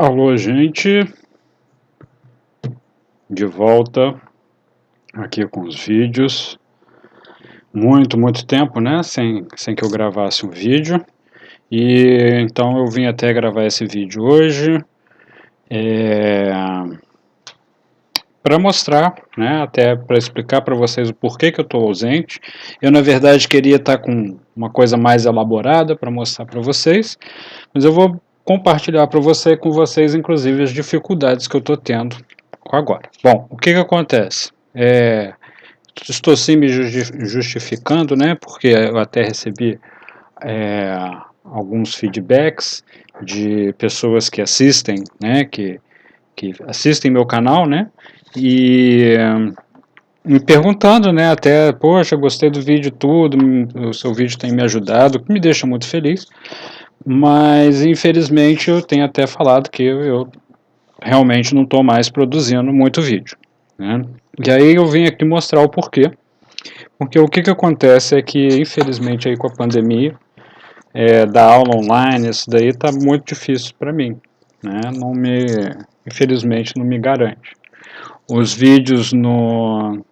Alô, gente, de volta aqui com os vídeos. Muito tempo, né, sem que eu gravasse um vídeo. E então eu vim até gravar esse vídeo hoje para mostrar, né, até para explicar para vocês o porquê que eu estou ausente. Eu, na verdade, queria estar com uma coisa mais elaborada para mostrar para vocês, mas eu vou compartilhar com vocês, inclusive, as dificuldades que eu estou tendo agora. Bom, o que acontece? Estou sim me justificando, né, porque eu até recebi alguns feedbacks de pessoas que assistem, né, que assistem meu canal, né, e me perguntando, né, até, poxa, gostei do vídeo tudo, o seu vídeo tem me ajudado, o que me deixa muito feliz, mas infelizmente eu tenho até falado que eu realmente não estou mais produzindo muito vídeo, né, e aí eu vim aqui mostrar o porquê. Porque o que acontece é que, infelizmente, aí com a pandemia, da aula online, isso daí está muito difícil para mim, né? Infelizmente, não me garante. Os vídeos no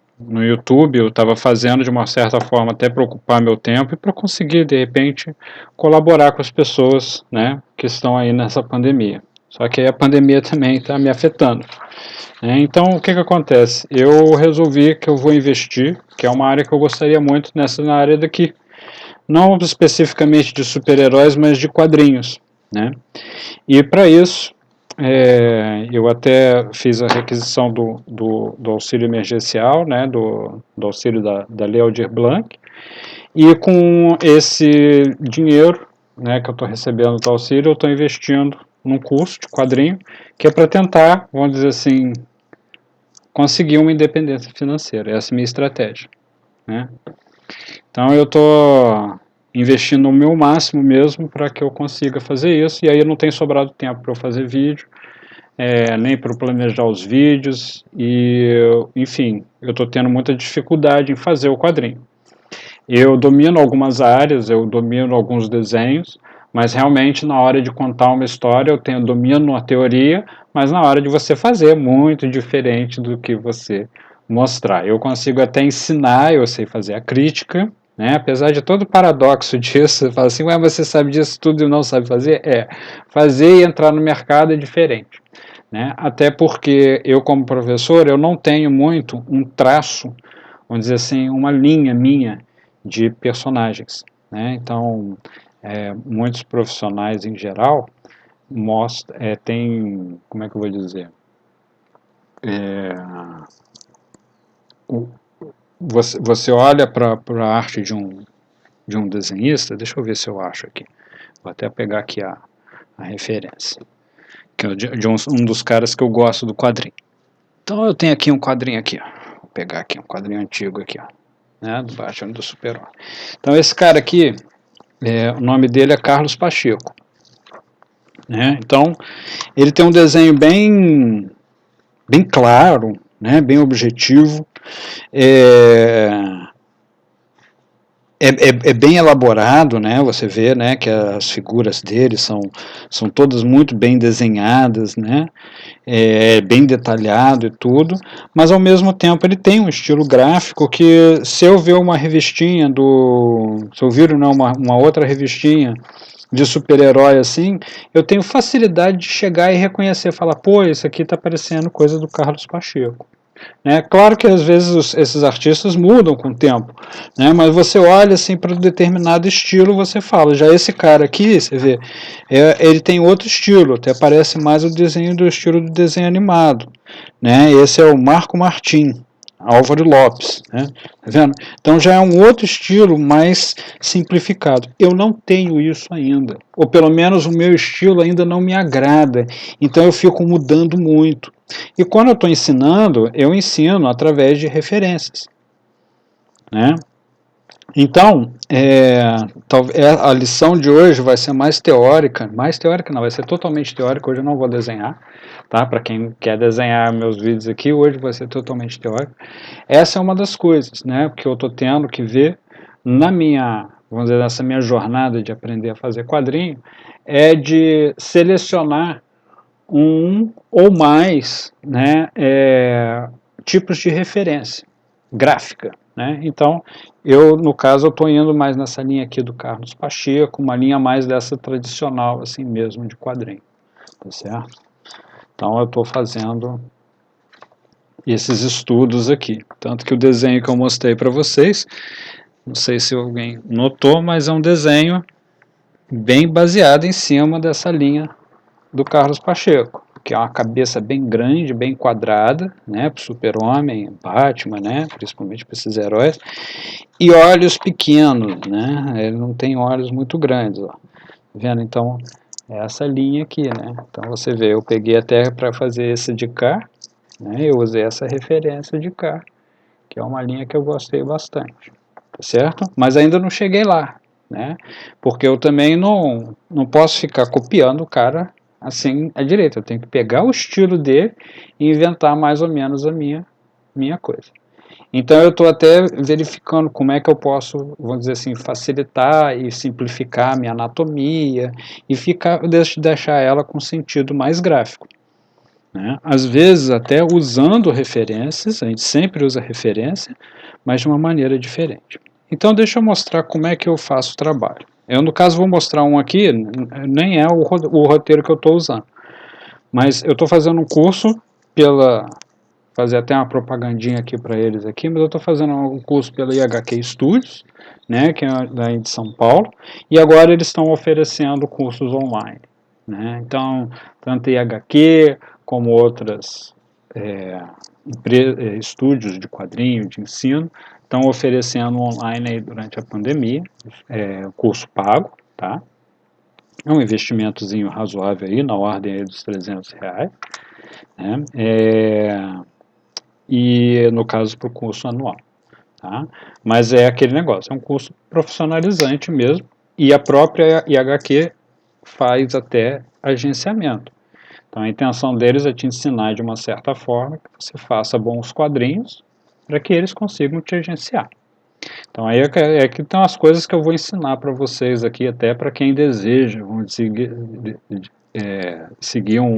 YouTube eu estava fazendo de uma certa forma até para ocupar meu tempo e para conseguir, de repente, colaborar com as pessoas, né, que estão aí nessa pandemia. Só que aí a pandemia também está me afetando. Então, o que acontece? Eu resolvi que eu vou investir, que é uma área que eu gostaria muito na área daqui. Não especificamente de super-heróis, mas de quadrinhos, né? E para isso, eu até fiz a requisição do auxílio emergencial, né? Do auxílio da Lei Aldir Blanc. E com esse dinheiro, né, que eu estou recebendo do auxílio, eu estou investindo num curso de quadrinho, que é para tentar, vamos dizer assim, conseguir uma independência financeira. Essa é a minha estratégia, né? Então eu estou investindo o meu máximo mesmo para que eu consiga fazer isso, e aí não tem sobrado tempo para eu fazer vídeo, nem para planejar os vídeos, enfim, eu estou tendo muita dificuldade em fazer o quadrinho. Eu domino algumas áreas, eu domino alguns desenhos, mas realmente na hora de contar uma história eu domino a teoria, mas na hora de você fazer é muito diferente do que você mostrar. Eu consigo até ensinar, eu sei fazer a crítica, né? Apesar de todo o paradoxo disso, você fala assim, ué, você sabe disso tudo e não sabe fazer? Fazer e entrar no mercado é diferente, né? Até porque eu como professor, eu não tenho muito um traço, vamos dizer assim, uma linha minha de personagens, né? Então, muitos profissionais em geral tem, como é que eu vou dizer, você olha para a arte de um desenhista, deixa eu ver se eu acho aqui, vou até pegar aqui a referência, que é um dos caras que eu gosto do quadrinho. Então eu tenho aqui um quadrinho aqui, ó. Vou pegar aqui um quadrinho antigo aqui, ó, né, do Batman do Super-Homem. Então esse cara aqui, o nome dele é Carlos Pacheco, né? Então ele tem um desenho bem claro, né, bem objetivo, é, é bem elaborado, né? Você vê, né, que as figuras dele são todas muito bem desenhadas, né? Bem detalhado e tudo, mas ao mesmo tempo ele tem um estilo gráfico que, se eu ver uma revistinha se eu vir, né, uma outra revistinha de super-herói assim, eu tenho facilidade de chegar e reconhecer, falar, pô, isso aqui tá parecendo coisa do Carlos Pacheco. Claro que às vezes esses artistas mudam com o tempo, né? Mas você olha assim para um determinado estilo, você fala, já esse cara aqui, você vê, ele tem outro estilo, até parece mais o desenho do estilo do desenho animado, né? Esse é o Marco Martim, Álvaro Lopes, né? Tá vendo? Então já é um outro estilo mais simplificado. Eu não tenho isso ainda, ou pelo menos o meu estilo ainda não me agrada, então eu fico mudando muito. E quando eu estou ensinando, eu ensino através de referências, né? Então, a lição de hoje vai ser mais teórica não, vai ser totalmente teórica, hoje eu não vou desenhar, tá? Para quem quer desenhar meus vídeos aqui, hoje vai ser totalmente teórico. Essa é uma das coisas, né, que eu estou tendo que ver vamos dizer, nessa minha jornada de aprender a fazer quadrinho, é de selecionar um ou mais, né, tipos de referência gráfica, né? Então, no caso, eu estou indo mais nessa linha aqui do Carlos Pacheco, uma linha mais dessa tradicional, assim mesmo, de quadrinho, tá certo? Então, eu estou fazendo esses estudos aqui. Tanto que o desenho que eu mostrei para vocês, não sei se alguém notou, mas é um desenho bem baseado em cima dessa linha do Carlos Pacheco, que é uma cabeça bem grande, bem quadrada, né, para o Super-Homem, Batman, né, principalmente para esses heróis, e olhos pequenos, né, ele não tem olhos muito grandes, ó. Vendo? Então, é essa linha aqui, né, então você vê, eu peguei até para fazer esse de cá, né, eu usei essa referência de cá, que é uma linha que eu gostei bastante, tá certo? Mas ainda não cheguei lá, né, porque eu também não posso ficar copiando o cara assim à direita, eu tenho que pegar o estilo dele e inventar mais ou menos a minha coisa. Então eu estou até verificando como é que eu posso, vamos dizer assim, facilitar e simplificar a minha anatomia e deixar ela com sentido mais gráfico, né? Às vezes até usando referências, a gente sempre usa referência, mas de uma maneira diferente. Então deixa eu mostrar como é que eu faço o trabalho. Eu no caso vou mostrar um aqui, nem é o roteiro que eu estou usando, mas eu estou fazendo um curso fazer até uma propagandinha aqui para eles aqui, mas eu estou fazendo um curso pela IHQ Studios, né, que é daí de São Paulo, e agora eles estão oferecendo cursos online, né, então tanto IHQ como outras estúdios de quadrinho, de ensino, estão oferecendo online aí durante a pandemia, curso pago, tá? É um investimentozinho razoável aí, na ordem aí dos R$ 300, né? E no caso para o curso anual, tá? Mas é aquele negócio, é um curso profissionalizante mesmo, e a própria IHQ faz até agenciamento. Então a intenção deles é te ensinar de uma certa forma que você faça bons quadrinhos para que eles consigam te agenciar. Então aí é que estão as coisas que eu vou ensinar para vocês aqui, até para quem deseja vamos seguir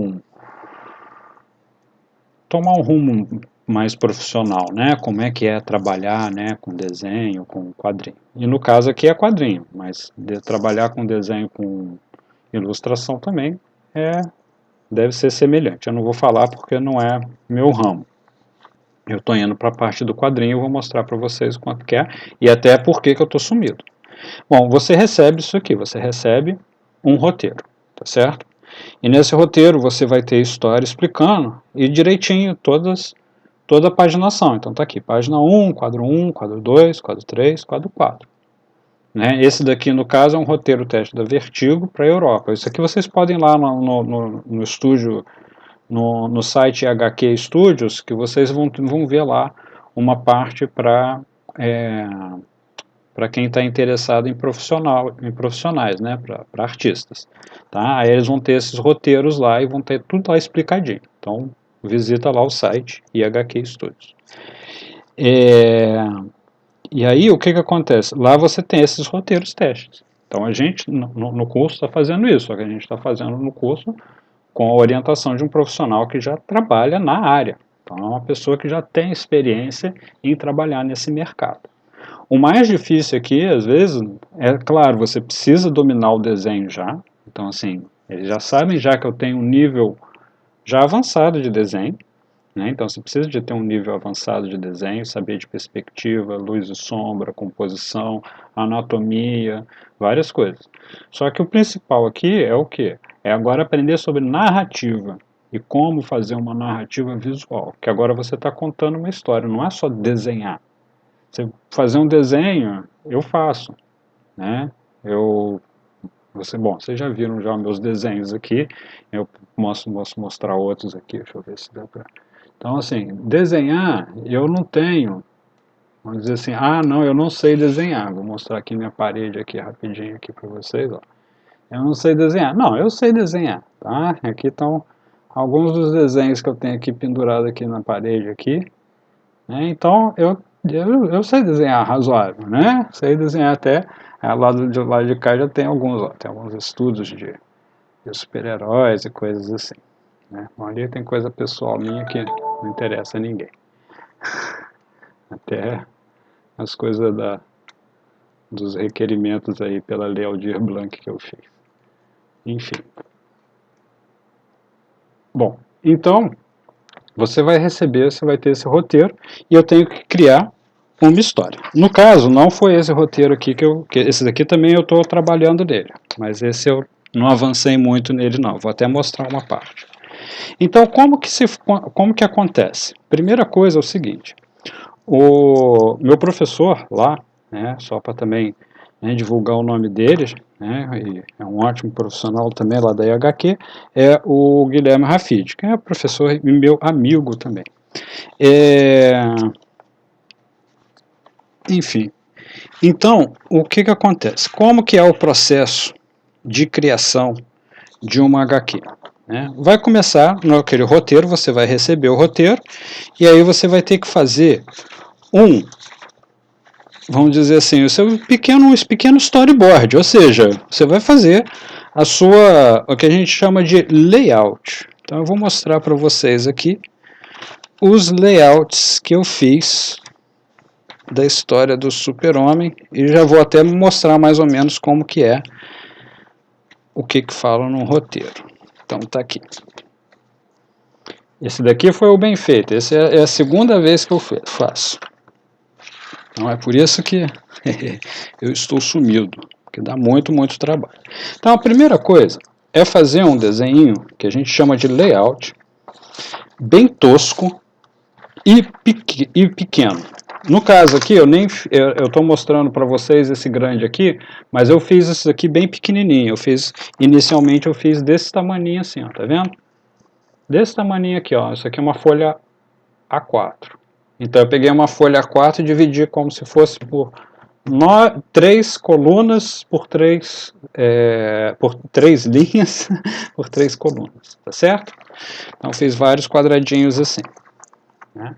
tomar um rumo mais profissional, né? Como é que é trabalhar, né, com desenho, com quadrinho. E no caso aqui é quadrinho, mas trabalhar com desenho com ilustração também deve ser semelhante. Eu não vou falar porque não é meu ramo. Eu estou indo para a parte do quadrinho, eu vou mostrar para vocês o quanto que é e até por que eu estou sumido. Bom, você recebe isso aqui, você recebe um roteiro, tá certo? E nesse roteiro você vai ter história explicando e direitinho toda a paginação. Então tá aqui, página 1, quadro 2, quadro 3, quadro 4. Né? Esse daqui, no caso, é um roteiro teste da Vertigo para a Europa. Isso aqui vocês podem ir lá no estúdio, no site HQ Studios, que vocês vão ver lá uma parte para quem está interessado em profissionais, né, para artistas. Tá? Aí eles vão ter esses roteiros lá e vão ter tudo lá explicadinho. Então, visita lá o site IHQ Studios. E aí, o que acontece? Lá você tem esses roteiros testes. Então, a gente, no curso, está fazendo isso, só que a gente está fazendo no curso com a orientação de um profissional que já trabalha na área. Então, é uma pessoa que já tem experiência em trabalhar nesse mercado. O mais difícil aqui, às vezes, é claro, você precisa dominar o desenho já. Então, assim, eles já sabem já que eu tenho um nível já avançado de desenho, né? Então, você precisa de ter um nível avançado de desenho, saber de perspectiva, luz e sombra, composição, anatomia, várias coisas. Só que o principal aqui é o quê? É agora aprender sobre narrativa e como fazer uma narrativa visual, que agora você está contando uma história, não é só desenhar. Você fazer um desenho, eu faço, né? Vocês já viram já meus desenhos aqui, eu posso mostrar outros aqui, deixa eu ver se dá para... Então, assim, desenhar, eu não tenho, vamos dizer assim, não, eu não sei desenhar, vou mostrar aqui minha parede aqui rapidinho aqui para vocês, ó. Eu não sei desenhar, não, eu sei desenhar, tá? Aqui estão alguns dos desenhos que eu tenho aqui pendurado aqui na parede aqui, né? Então, eu sei desenhar razoável, né? Sei desenhar até, lado de cá já tem alguns, ó, tem alguns estudos de super-heróis e coisas assim. né? Ali tem coisa pessoal minha que não interessa a ninguém. Até as coisas dos requerimentos aí pela Lei Aldir Blanc que eu fiz. Enfim. Bom, então você vai receber, você vai ter esse roteiro e eu tenho que criar uma história. No caso, não foi esse roteiro aqui esse daqui também eu estou trabalhando nele, mas esse eu não avancei muito nele não, vou até mostrar uma parte. Então, como que acontece? Primeira coisa é o seguinte, o meu professor lá, né, só para também, né, divulgar o nome dele, né, e é um ótimo profissional também lá da IHQ, é o Guilherme Rafid, que é professor e meu amigo também. Enfim, então, o que acontece? Como que é o processo de criação de uma HQ? Né? Vai começar naquele roteiro, você vai receber o roteiro, e aí você vai ter que fazer vamos dizer assim, o seu pequeno storyboard, ou seja, você vai fazer o que a gente chama de layout. Então eu vou mostrar para vocês aqui os layouts que eu fiz da história do Super-Homem e já vou até mostrar mais ou menos como que é o que fala no roteiro. Então tá aqui. Esse daqui foi o bem feito, essa é a segunda vez que eu faço. Então é por isso que eu estou sumido, porque dá muito trabalho. Então a primeira coisa é fazer um desenho que a gente chama de layout, bem tosco e pequeno. No caso aqui, eu estou mostrando para vocês esse grande aqui, mas eu fiz isso aqui bem pequenininho. Inicialmente eu fiz desse tamaninho assim, ó, tá vendo? Desse tamaninho aqui, ó. Isso aqui é uma folha A4. Então eu peguei uma folha A4 e dividi como se fosse por 3 colunas por 3 linhas por 3 colunas, tá certo? Então fiz vários quadradinhos assim, né?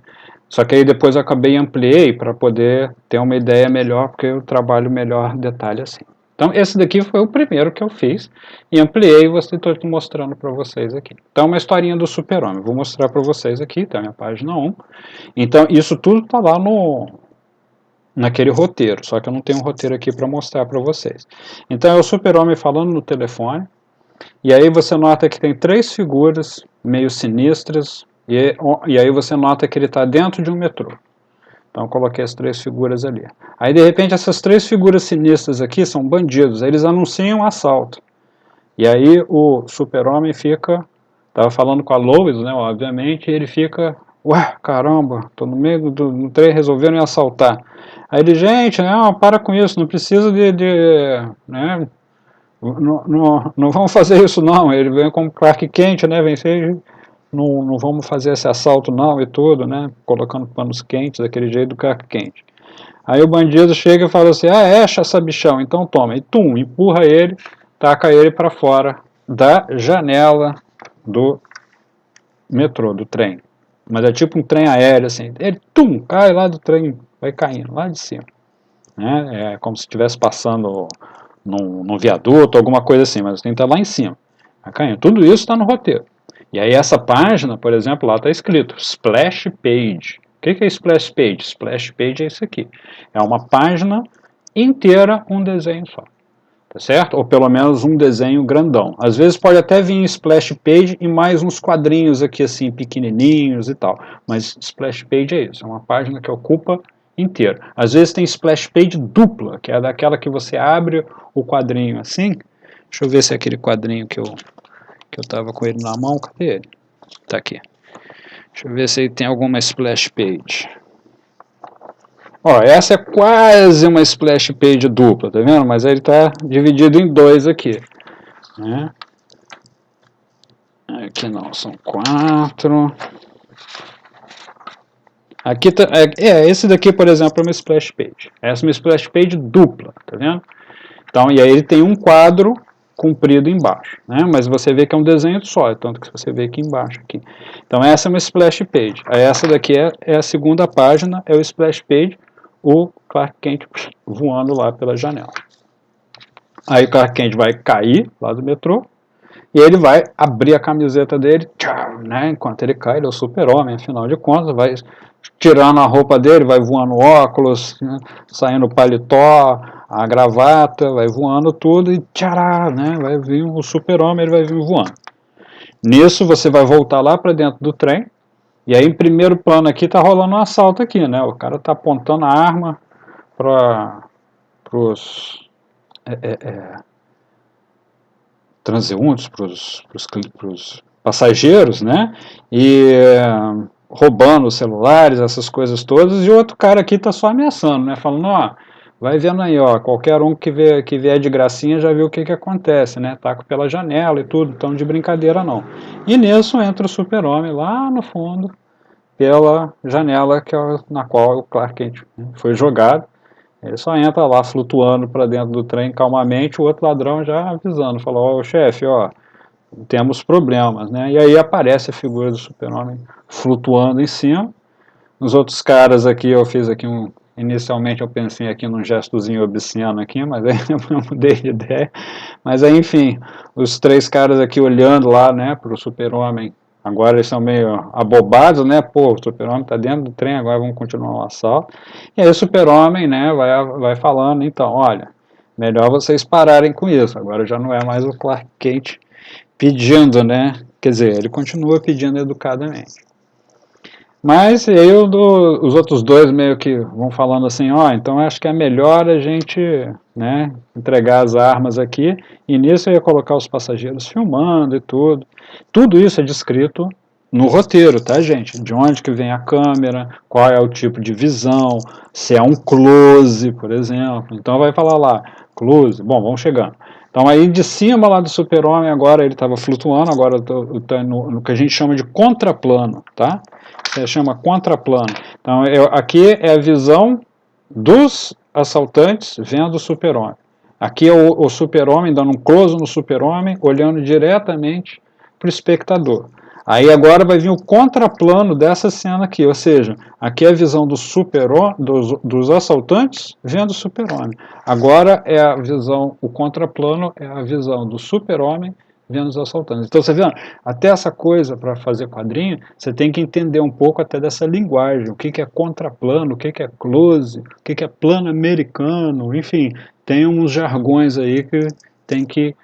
Só que aí depois eu ampliei para poder ter uma ideia melhor, porque eu trabalho melhor detalhe assim. Então esse daqui foi o primeiro que eu fiz e ampliei e estou mostrando para vocês aqui. Então uma historinha do Super-Homem, vou mostrar para vocês aqui, tá? Minha página 1. Então isso tudo está lá naquele roteiro, só que eu não tenho um roteiro aqui para mostrar para vocês. Então é o Super-Homem falando no telefone, e aí você nota que tem 3 figuras meio sinistras, e aí você nota que ele está dentro de um metrô. Então eu coloquei as 3 figuras ali. Aí de repente essas 3 figuras sinistras aqui são bandidos, eles anunciam um assalto. E aí o Super-Homem estava falando com a Lois, né, obviamente, e ele fica, ué, caramba, tô no meio do trem, resolveram me assaltar. Aí ele, gente, não, para com isso, não precisa né, não vamos fazer isso não. Ele vem como Clark Kent, né, vencer, não vamos fazer esse assalto não e tudo, né, colocando panos quentes, daquele jeito do Clark Kent. Aí o bandido chega e fala assim, essa bichão, então toma, e tum, empurra ele, taca ele para fora da janela do metrô, do trem. Mas é tipo um trem aéreo, assim, ele tum, cai lá do trem, vai caindo, lá de cima. Né? É como se estivesse passando num viaduto, alguma coisa assim, mas tem que estar lá em cima. Vai caindo. Tudo isso está no roteiro. E aí essa página, por exemplo, lá está escrito Splash Page. O que é Splash Page? Splash Page é isso aqui. É uma página inteira, um desenho só. Tá certo? Ou pelo menos um desenho grandão. Às vezes pode até vir em Splash Page e mais uns quadrinhos aqui assim, pequenininhos e tal. Mas Splash Page é isso, é uma página que ocupa inteiro. Às vezes tem Splash Page dupla, que é daquela que você abre o quadrinho assim. Deixa eu ver se é aquele quadrinho que eu estava com ele na mão. Cadê ele? Tá aqui. Deixa eu ver se ele tem alguma Splash Page. Ó, essa é quase uma Splash Page dupla, tá vendo? Mas ele está dividido em 2 aqui. Né? Aqui não, são 4. Aqui tá, esse daqui, por exemplo, é uma Splash Page. Essa é uma Splash Page dupla, tá vendo? Então, e aí ele tem um quadro comprido embaixo, né? Mas você vê que é um desenho só, tanto que você vê aqui embaixo. Aqui. Então essa é uma Splash Page. Aí essa daqui é a segunda página, é o Splash Page, o Clark Kent voando lá pela janela. Aí o Clark Kent vai cair lá do metrô, E ele vai abrir a camiseta dele, tchau, né? Enquanto ele cai, ele é o super-homem, afinal de contas, vai tirando a roupa dele, vai voando óculos, né? Saindo o paletó, a gravata, vai voando tudo e tchará, né? Vai vir o super-homem, ele vai vir voando. Nisso você vai voltar lá para dentro do trem, e aí em primeiro plano aqui tá rolando um assalto aqui, né? O cara tá apontando a arma para os transeuntes, para os passageiros, né? E roubando os celulares, essas coisas todas, e o outro cara aqui tá só ameaçando, né? Falando, ó, vai vendo aí, ó, qualquer um que vier de gracinha já viu o que acontece, né? Taco pela janela e tudo, então de brincadeira não. E nisso entra o super-homem lá no fundo, pela janela na qual o Clark Kent foi jogado. Ele só entra lá flutuando para dentro do trem calmamente, o outro ladrão já avisando, falou, ó, chefe, ó, temos problemas, né? E aí aparece a figura do super-homem flutuando em cima. Os outros caras aqui, eu fiz aqui inicialmente eu pensei aqui num gestozinho obsceno aqui, mas aí eu mudei de ideia. Mas aí, enfim, os três caras aqui olhando lá, né, pro super-homem. Agora eles são meio abobados, né? Pô, o super-homem tá dentro do trem, agora vamos continuar o assalto. E aí o super-homem, né, vai falando, então, olha, melhor vocês pararem com isso. Agora já não é mais o Clark Kent pedindo, né? Quer dizer, ele continua pedindo educadamente. Mas aí os outros dois meio que vão falando assim, ó, então acho que é melhor a gente, né, entregar as armas aqui, e nisso eu ia colocar os passageiros filmando e tudo. Tudo isso é descrito no roteiro, tá, gente? De onde que vem a câmera, qual é o tipo de visão, se é um close, por exemplo. Então vai falar lá, close, bom, vamos chegando. Então aí de cima lá do super-homem, agora ele estava flutuando, agora eu tô no que a gente chama de contraplano, tá? Se chama contraplano. Então aqui é a visão dos assaltantes vendo o super-homem. Aqui é o super-homem dando um close no super-homem, olhando diretamente para o espectador. Aí agora vai vir o contraplano dessa cena aqui, ou seja, aqui é a visão do dos assaltantes vendo o super-homem. Agora é a visão, o contraplano é a visão do super-homem vendo os assaltantes. Então você vê, até essa coisa para fazer quadrinho, você tem que entender um pouco até dessa linguagem, o que é contraplano, o que é close, o que é plano americano, enfim, tem uns jargões aí que tem que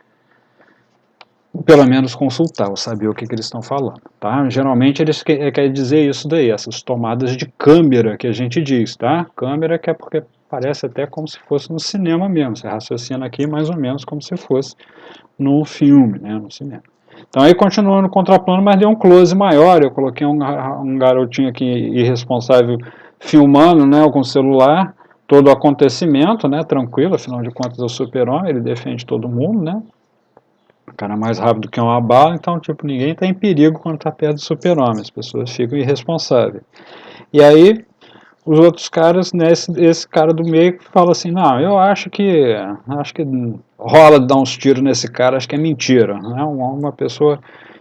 pelo menos consultar, ou saber o que eles estão falando, tá? Geralmente eles querem dizer isso daí, essas tomadas de câmera que a gente diz, tá? Câmera que é porque parece até como se fosse no cinema mesmo, você raciocina aqui mais ou menos como se fosse no filme, né, no cinema. Então aí continuou no contraplano, mas deu um close maior, eu coloquei um garotinho aqui irresponsável filmando, né, com o celular, todo o acontecimento, né, tranquilo, afinal de contas é o super-homem, ele defende todo mundo, né, o cara mais rápido que uma bala, então, tipo, ninguém está em perigo quando está perto do super-homem, as pessoas ficam irresponsáveis. E aí, os outros caras, né, esse cara do meio fala assim, não, eu acho que rola de dar uns tiros nesse cara, acho que é mentira, né, uma pessoa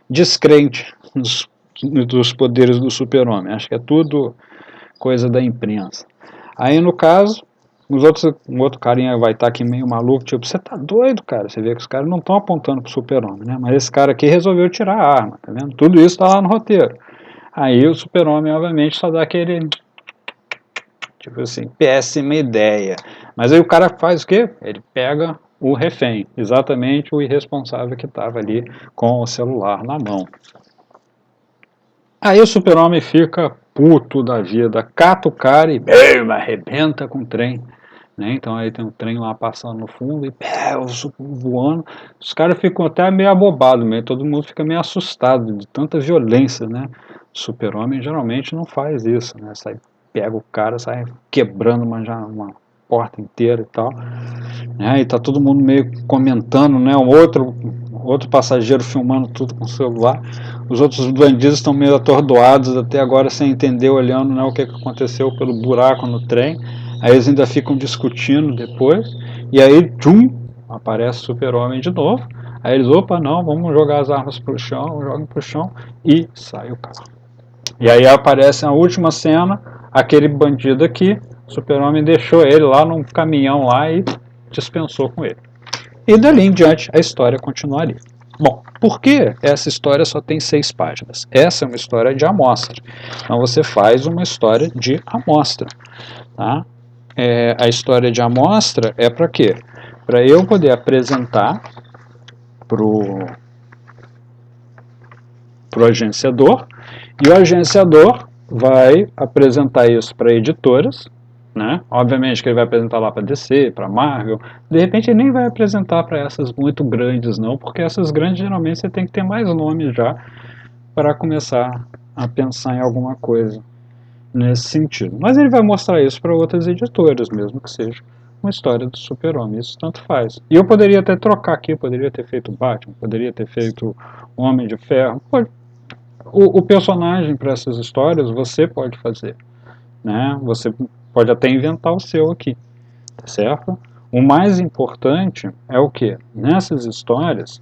descrente dos poderes do super-homem, acho que é tudo coisa da imprensa. Aí, no caso, um outro carinha vai estar aqui meio maluco, tipo, você tá doido, cara? Você vê que os caras não estão apontando pro super-homem, né? Mas esse cara aqui resolveu tirar a arma, tá vendo? Tudo isso tá lá no roteiro. Aí o super-homem, obviamente, só dá aquele, tipo assim, péssima ideia. Mas aí o cara faz o quê? Ele pega o refém, exatamente o irresponsável que estava ali com o celular na mão. Aí o super-homem fica puto da vida, cata o cara e arrebenta com o trem. Né? Então aí tem um trem lá passando no fundo e voando. Os caras ficam até meio abobados, todo mundo fica meio assustado de tanta violência, né? O super-homem geralmente não faz isso, né? Pega o cara, sai quebrando uma porta inteira e tal. Né? E tá todo mundo meio comentando, né? Outro passageiro filmando tudo com o celular. Os outros bandidos estão meio atordoados até agora sem entender, olhando, né, o que aconteceu pelo buraco no trem. Aí eles ainda ficam discutindo depois, e aí, tchum, aparece o super-homem de novo. Aí eles, opa, não, vamos jogar as armas pro chão, jogam pro chão, e sai o carro. E aí aparece a última cena, aquele bandido aqui, o super-homem deixou ele lá num caminhão lá e dispensou com ele. E dali em diante a história continua ali. Bom, por que essa história só tem 6 páginas? Essa é uma história de amostra. Então você faz uma história de amostra. Tá? A história de amostra é para quê? Para eu poder apresentar para o agenciador, e o agenciador vai apresentar isso para editoras, né? Obviamente que ele vai apresentar lá para DC, para Marvel, de repente ele nem vai apresentar para essas muito grandes não, porque essas grandes geralmente você tem que ter mais nomes já para começar a pensar em alguma coisa nesse sentido. Mas ele vai mostrar isso para outras editoras, mesmo que seja uma história do Super-Homem, isso tanto faz. E eu poderia até trocar aqui, poderia ter feito Batman, poderia ter feito Homem de Ferro, o personagem para essas histórias você pode fazer, né? Você pode até inventar o seu aqui, tá certo? O mais importante é o que? Nessas histórias,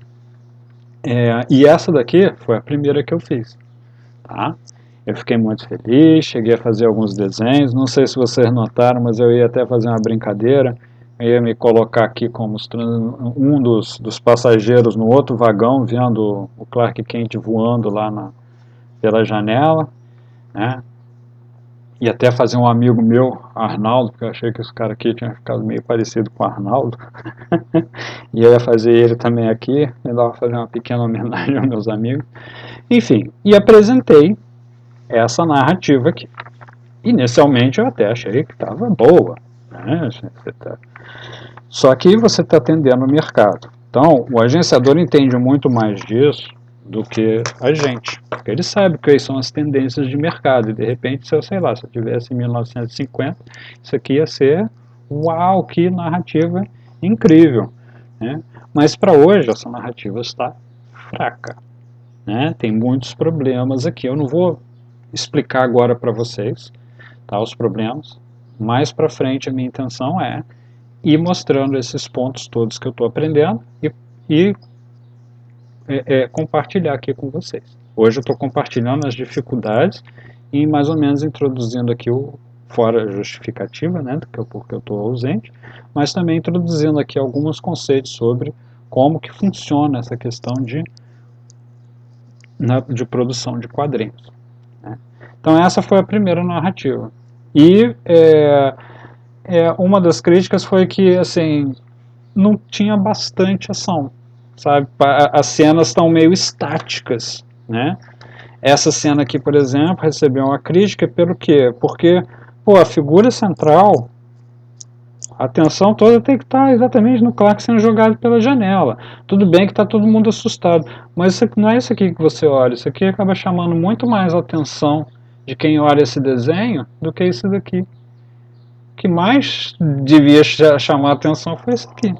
e essa daqui foi a primeira que eu fiz, tá? Eu fiquei muito feliz, cheguei a fazer alguns desenhos, não sei se vocês notaram, mas eu ia até fazer uma brincadeira, eu ia me colocar aqui como um dos passageiros no outro vagão, vendo o Clark Kent voando lá pela janela, né? E até fazer um amigo meu, Arnaldo, porque eu achei que esse cara aqui tinha ficado meio parecido com o Arnaldo. E eu ia fazer ele também aqui, eu dava fazer uma pequena homenagem aos meus amigos. Enfim, e apresentei essa narrativa aqui. Inicialmente eu até achei que estava boa, né? Só que você está atendendo o mercado. Então, o agenciador entende muito mais disso do que a gente, porque ele sabe quais são as tendências de mercado, e de repente, se eu sei lá, se eu tivesse em 1950, isso aqui ia ser, uau, que narrativa incrível, né? Mas para hoje essa narrativa está fraca, né? Tem muitos problemas aqui, eu não vou explicar agora para vocês, tá, os problemas, mais para frente a minha intenção é ir mostrando esses pontos todos que eu estou aprendendo e compartilhar aqui com vocês. Hoje eu estou compartilhando as dificuldades e mais ou menos introduzindo aqui fora a justificativa, né, porque eu estou ausente, mas também introduzindo aqui alguns conceitos sobre como que funciona essa questão de produção de quadrinhos, né? Então essa foi a primeira narrativa. E uma das críticas foi que assim não tinha bastante ação, sabe? As cenas estão meio estáticas, né? Essa cena aqui, por exemplo, recebeu uma crítica pelo quê? Porque, pô, a figura central, a atenção toda tem que estar exatamente no Clark sendo jogado pela janela. Tudo bem que está todo mundo assustado, mas não é isso aqui que você olha. Isso aqui acaba chamando muito mais a atenção de quem olha esse desenho do que isso daqui. O que mais devia chamar a atenção foi isso aqui.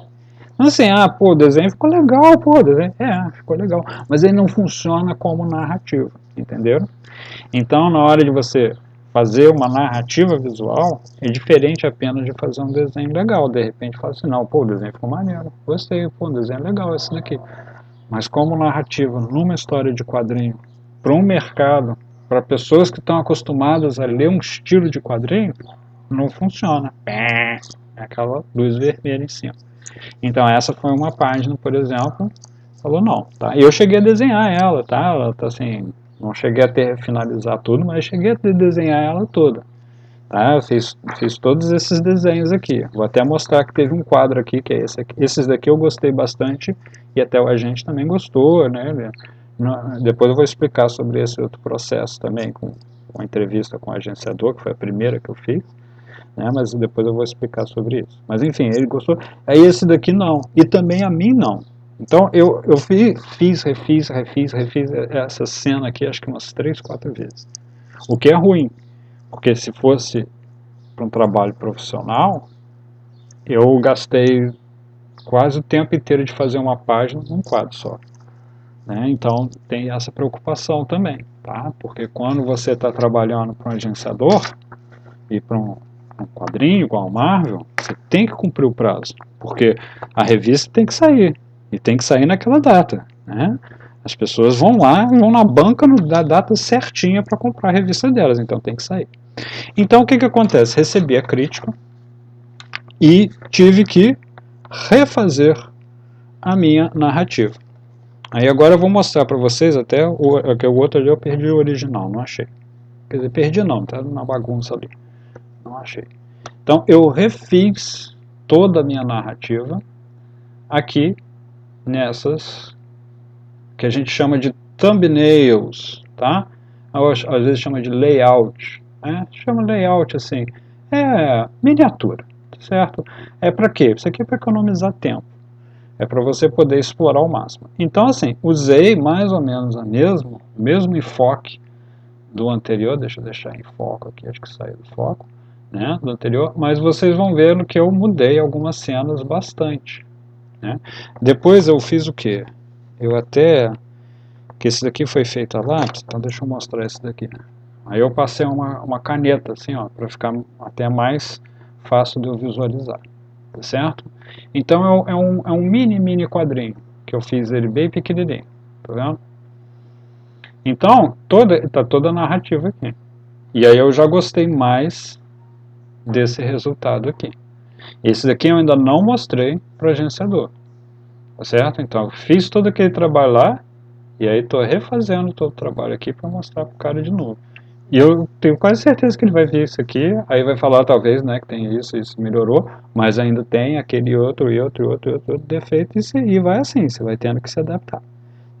Assim, pô, o desenho ficou legal, pô, o desenho, ficou legal, mas ele não funciona como narrativa, entenderam? Então, na hora de você fazer uma narrativa visual, é diferente apenas de fazer um desenho legal, de repente fala assim, não, pô, o desenho ficou maneiro, gostei, pô, o desenho é legal esse daqui, mas como narrativa numa história de quadrinho, para um mercado, para pessoas que estão acostumadas a ler um estilo de quadrinho, não funciona, é aquela luz vermelha em cima. Então essa foi uma página, por exemplo, falou não, tá? Eu cheguei a desenhar ela, tá? Ela tá assim, não cheguei a finalizar tudo, mas cheguei a desenhar ela toda, tá? Eu fiz todos esses desenhos aqui. Vou até mostrar que teve um quadro aqui que é esse aqui. Esses daqui eu gostei bastante e até o agente também gostou, né? Depois eu vou explicar sobre esse outro processo também com a entrevista com o agenciador, que foi a primeira que eu fiz. Né, mas depois eu vou explicar sobre isso. Mas enfim, ele gostou. Aí esse daqui não. E também a mim não. Então eu refiz essa cena aqui acho que umas 3, 4 vezes. O que é ruim, porque se fosse para um trabalho profissional, eu gastei quase o tempo inteiro de fazer uma página num quadro só. Né? Então tem essa preocupação também, tá? Porque quando você está trabalhando para um agenciador e para um quadrinho igual a Marvel, você tem que cumprir o prazo, porque a revista tem que sair, e tem que sair naquela data, né? As pessoas vão lá, vão na banca da data certinha para comprar a revista delas, então tem que sair. Então o que acontece? Recebi a crítica e tive que refazer a minha narrativa. Aí agora eu vou mostrar para vocês até o outro ali eu perdi o original, não achei. Quer dizer, perdi não, tá na bagunça ali. Não achei. Então eu refiz toda a minha narrativa aqui nessas que a gente chama de thumbnails, tá? Às vezes chama de layout, né? Chama layout assim, é miniatura, certo? É para quê? Isso aqui é para economizar tempo. É para você poder explorar ao máximo. Então, assim, usei mais ou menos o mesmo enfoque do anterior. Deixa eu deixar em foco aqui, acho que saiu do foco, né, do anterior. Mas vocês vão ver que eu mudei algumas cenas bastante, né. Depois eu fiz o quê? Eu até... que esse daqui foi feito a lápis, então deixa eu mostrar esse daqui. Aí eu passei uma caneta assim, ó, para ficar até mais fácil de eu visualizar, tá certo? Então é um mini quadrinho, que eu fiz ele bem pequenininho, tá vendo? Então, tá toda a narrativa aqui. E aí eu já gostei mais desse resultado aqui. Esse daqui eu ainda não mostrei para o agenciador, tá certo? Então eu fiz todo aquele trabalho lá, e aí estou refazendo todo o trabalho aqui para mostrar para o cara de novo. E eu tenho quase certeza que ele vai ver isso aqui, aí vai falar talvez, né, que tem isso melhorou, mas ainda tem aquele outro defeito, e vai assim, você vai tendo que se adaptar,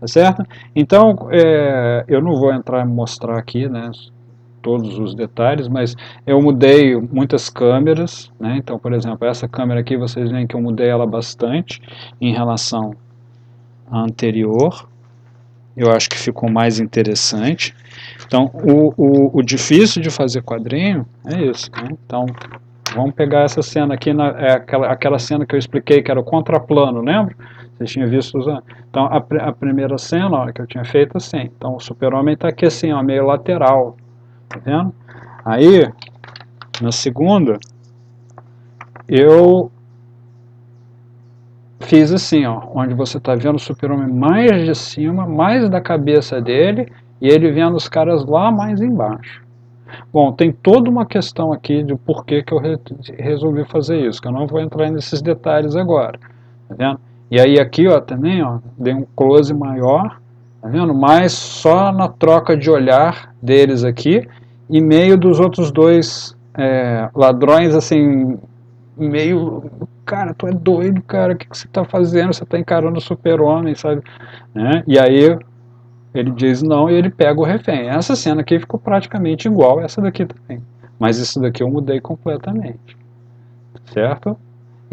tá certo? Então, eu não vou entrar e mostrar aqui, né, todos os detalhes, mas eu mudei muitas câmeras, né, então, por exemplo, essa câmera aqui, vocês veem que eu mudei ela bastante em relação à anterior, eu acho que ficou mais interessante. Então, o difícil de fazer quadrinho é isso, né? Então, vamos pegar essa cena aqui, aquela cena que eu expliquei, que era o contraplano, lembra? Vocês tinham visto usando? Então, a primeira cena, ó, que eu tinha feito assim. Então, o super-homem está aqui assim, ó, meio lateral, tá vendo? Aí, na segunda, eu fiz assim, ó, onde você está vendo o super-homem mais de cima, mais da cabeça dele, e ele vendo os caras lá mais embaixo. Bom, tem toda uma questão aqui de por que eu resolvi fazer isso, que eu não vou entrar nesses detalhes agora, tá vendo? E aí aqui, ó, também, ó, dei um close maior, tá vendo? Mas só na troca de olhar deles aqui, e meio dos outros dois ladrões, assim, meio... Cara, tu é doido, cara, o que você tá fazendo? Você tá encarando o super-homem, sabe? Né? E aí ele diz não e ele pega o refém. Essa cena aqui ficou praticamente igual a essa daqui também. Mas isso daqui eu mudei completamente. Certo?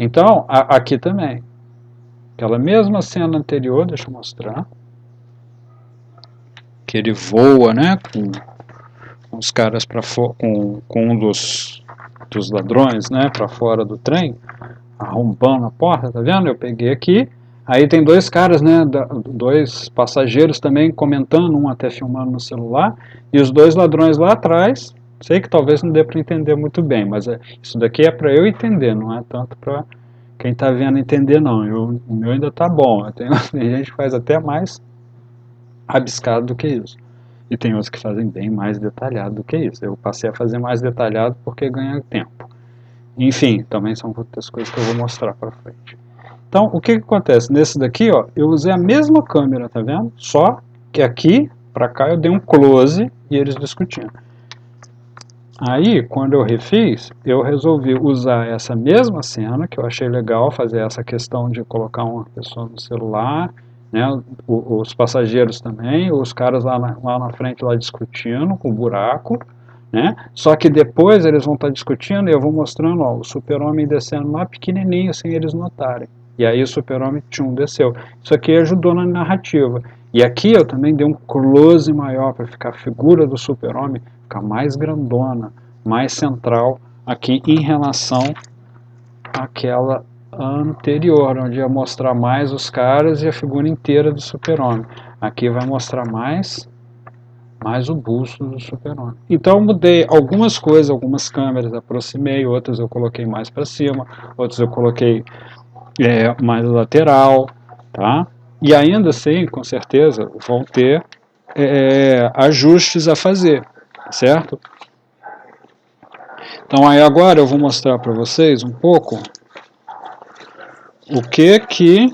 Então, aqui também. Aquela mesma cena anterior, deixa eu mostrar. Que ele voa, né? Com os caras com um dos ladrões, né? Para fora do trem. Arrombando a porta, tá vendo? Eu peguei aqui. Aí tem dois caras, né, dois passageiros também comentando, um até filmando no celular, e os dois ladrões lá atrás. Sei que talvez não dê para entender muito bem, mas isso daqui é para eu entender, não é tanto para quem está vendo entender, não. O meu ainda tá bom. Tem gente que faz até mais rabiscado do que isso. E tem outros que fazem bem mais detalhado do que isso. Eu passei a fazer mais detalhado porque ganha tempo. Enfim, também são outras coisas que eu vou mostrar para frente. Então, o que acontece? Nesse daqui, ó, eu usei a mesma câmera, tá vendo? Só que aqui, pra cá, eu dei um close e eles discutindo. Aí, quando eu refiz, eu resolvi usar essa mesma cena, que eu achei legal fazer essa questão de colocar uma pessoa no celular, né, os passageiros também, os caras lá na frente lá discutindo com o buraco, né? Só que depois eles vão estar discutindo e eu vou mostrando, ó, o super-homem descendo lá pequenininho sem eles notarem. E aí o super-homem desceu. Isso aqui ajudou na narrativa. E aqui eu também dei um close maior para ficar a figura do super-homem ficar mais grandona, mais central aqui em relação àquela anterior, onde ia mostrar mais os caras e a figura inteira do super-homem. Aqui vai mostrar mais o busto do super-homem. Então eu mudei algumas coisas, algumas câmeras aproximei, outras eu coloquei mais para cima, outras eu coloquei mais lateral, tá? E ainda assim, com certeza, vão ter ajustes a fazer, certo? Então aí agora eu vou mostrar para vocês um pouco o que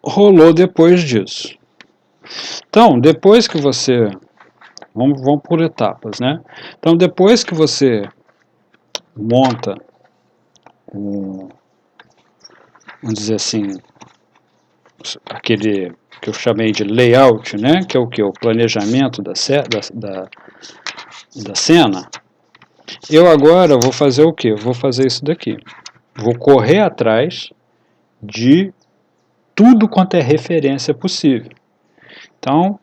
rolou depois disso? Então, depois que você... Vamos por etapas, né? Então, depois que você monta vamos dizer assim, aquele que eu chamei de layout, né? Que é o que? O planejamento da cena. Eu agora vou fazer o quê? Vou fazer isso daqui. Vou correr atrás de tudo quanto é referência possível. Então,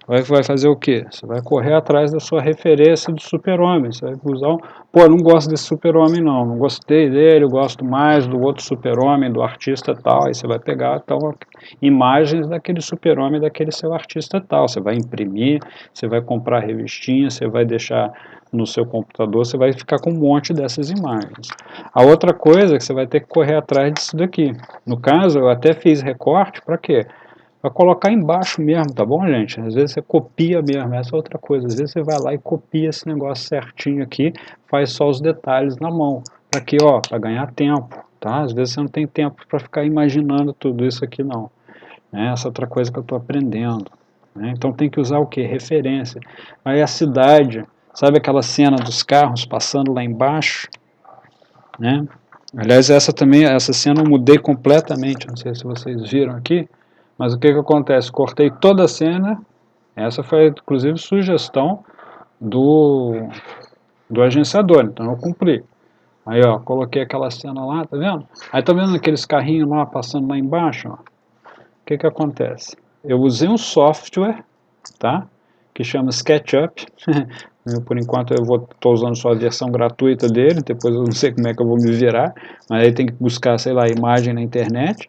vai fazer o quê? Você vai correr atrás da sua referência do super-homem. Você vai usar pô, eu não gosto desse super-homem não gostei dele, eu gosto mais do outro super-homem, do artista tal. Aí você vai pegar então, imagens daquele super-homem, daquele seu artista tal. Você vai imprimir, você vai comprar revistinha, você vai deixar no seu computador, você vai ficar com um monte dessas imagens. A outra coisa é que você vai ter que correr atrás disso daqui. No caso, eu até fiz recorte para quê? Para colocar embaixo mesmo, tá bom, gente? Às vezes você copia mesmo, essa é outra coisa. Às vezes você vai lá e copia esse negócio certinho aqui, faz só os detalhes na mão. Para quê? Ó, para ganhar tempo, tá? Às vezes você não tem tempo para ficar imaginando tudo isso aqui, não. Essa é outra coisa que eu estou aprendendo. Né? Então tem que usar o quê? Referência. Aí a cidade, sabe aquela cena dos carros passando lá embaixo? Né? Aliás, essa cena eu mudei completamente, não sei se vocês viram aqui, mas o que acontece? Cortei toda a cena, essa foi inclusive sugestão do agenciador, então eu cumpri. Aí ó, coloquei aquela cena lá, tá vendo? Aí tá vendo aqueles carrinhos lá passando lá embaixo? Ó? O que acontece? Eu usei um software, tá? Que chama SketchUp. Por enquanto eu estou usando só a versão gratuita dele, depois eu não sei como é que eu vou me virar, mas aí tem que buscar, sei lá, imagem na internet.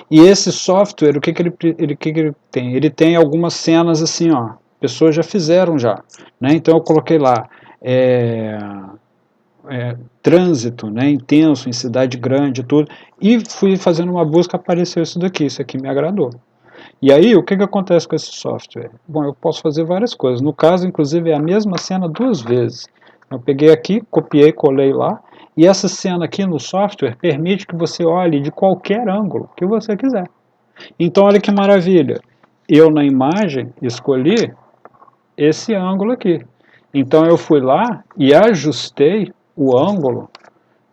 E esse software, o que ele tem? Ele tem algumas cenas assim, ó, pessoas já fizeram já, né? Então eu coloquei lá, trânsito, né, intenso, em cidade grande, tudo, e fui fazendo uma busca, apareceu isso aqui me agradou. E aí, o que acontece com esse software? Bom, eu posso fazer várias coisas. No caso, inclusive, é a mesma cena duas vezes. Eu peguei aqui, copiei, colei lá, e essa cena aqui no software permite que você olhe de qualquer ângulo que você quiser. Então, olha que maravilha. Eu, na imagem, escolhi esse ângulo aqui. Então, eu fui lá e ajustei o ângulo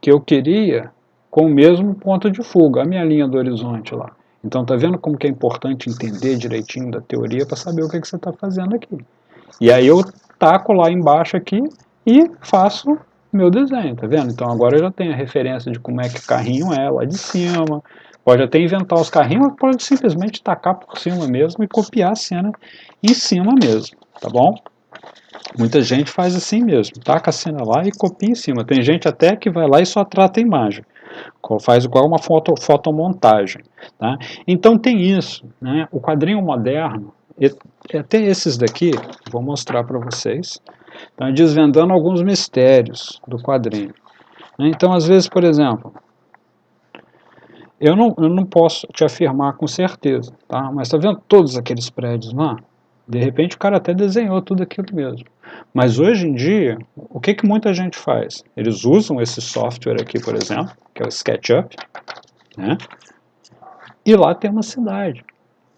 que eu queria com o mesmo ponto de fuga, a minha linha do horizonte lá. Então, tá vendo como que é importante entender direitinho da teoria para saber o que você está fazendo aqui. E aí eu taco lá embaixo aqui e faço meu desenho, tá vendo? Então agora eu já tenho a referência de como é que o carrinho é lá de cima. Pode até inventar os carrinhos, pode simplesmente tacar por cima mesmo e copiar a cena em cima mesmo, tá bom? Muita gente faz assim mesmo, taca a cena lá e copia em cima. Tem gente até que vai lá e só trata a imagem, faz igual uma fotomontagem. Tá? Então tem isso, né? O quadrinho moderno, até esses daqui, vou mostrar para vocês, estão desvendando alguns mistérios do quadrinho. Então, às vezes, por exemplo, eu não posso te afirmar com certeza, tá? Mas está vendo todos aqueles prédios lá? De repente o cara até desenhou tudo aquilo mesmo. Mas hoje em dia, o que muita gente faz? Eles usam esse software aqui, por exemplo, que é o SketchUp, né? E lá tem uma cidade.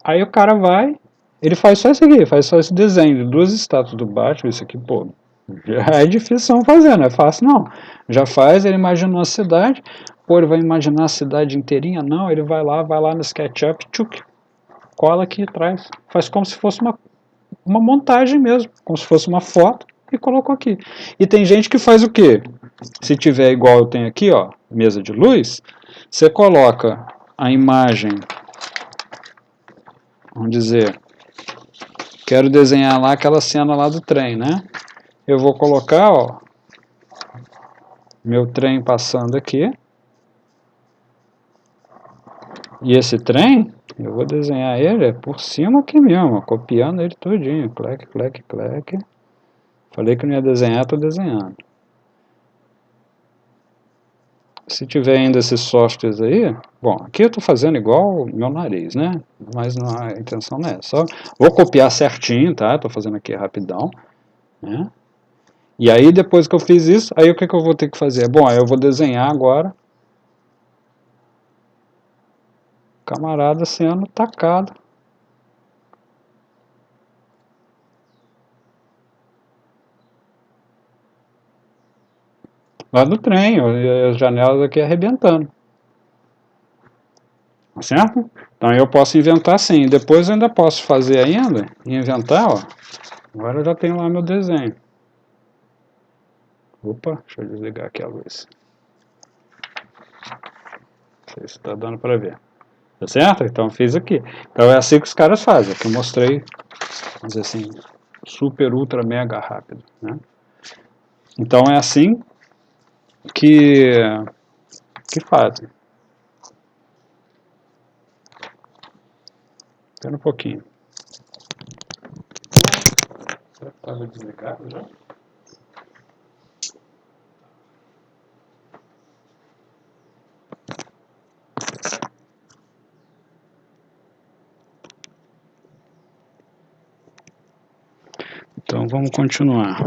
Aí o cara vai, ele faz só isso aqui, faz só esse desenho de duas estátuas do Batman, isso aqui, pô, já é difícil fazer, não é fácil não. Já faz, ele imagina uma cidade, pô, ele vai imaginar a cidade inteirinha? Não, ele vai lá no SketchUp, tchuk, cola aqui atrás, faz como se fosse uma montagem mesmo, como se fosse uma foto, e colocou aqui. E tem gente que faz o quê? Se tiver igual eu tenho aqui, ó, mesa de luz, você coloca a imagem, vamos dizer, quero desenhar lá aquela cena lá do trem, né? Eu vou colocar, ó, meu trem passando aqui, e esse trem, eu vou desenhar ele por cima aqui mesmo, copiando ele todinho, clec, clec, clec. Falei que não ia desenhar, estou desenhando. Se tiver ainda esses softwares aí, bom, aqui eu estou fazendo igual meu nariz, né? Mas não, a intenção não é só. Vou copiar certinho, tá? Estou fazendo aqui rapidão, né? E aí depois que eu fiz isso, aí o que eu vou ter que fazer? Bom, aí eu vou desenhar agora camarada sendo tacado. Lá do trem, as janelas aqui arrebentando. Certo? Então eu posso inventar sim. Depois eu ainda posso fazer ainda, inventar, ó. Agora eu já tenho lá meu desenho. Opa, deixa eu desligar aqui a luz. Não sei se está dando para ver. Tá certo? Então fiz aqui. Então é assim que os caras fazem. Aqui eu mostrei, vamos dizer assim, super, ultra, mega rápido. Né? Então é assim que fazem. Espera um pouquinho. Estava desligado já? Então vamos continuar.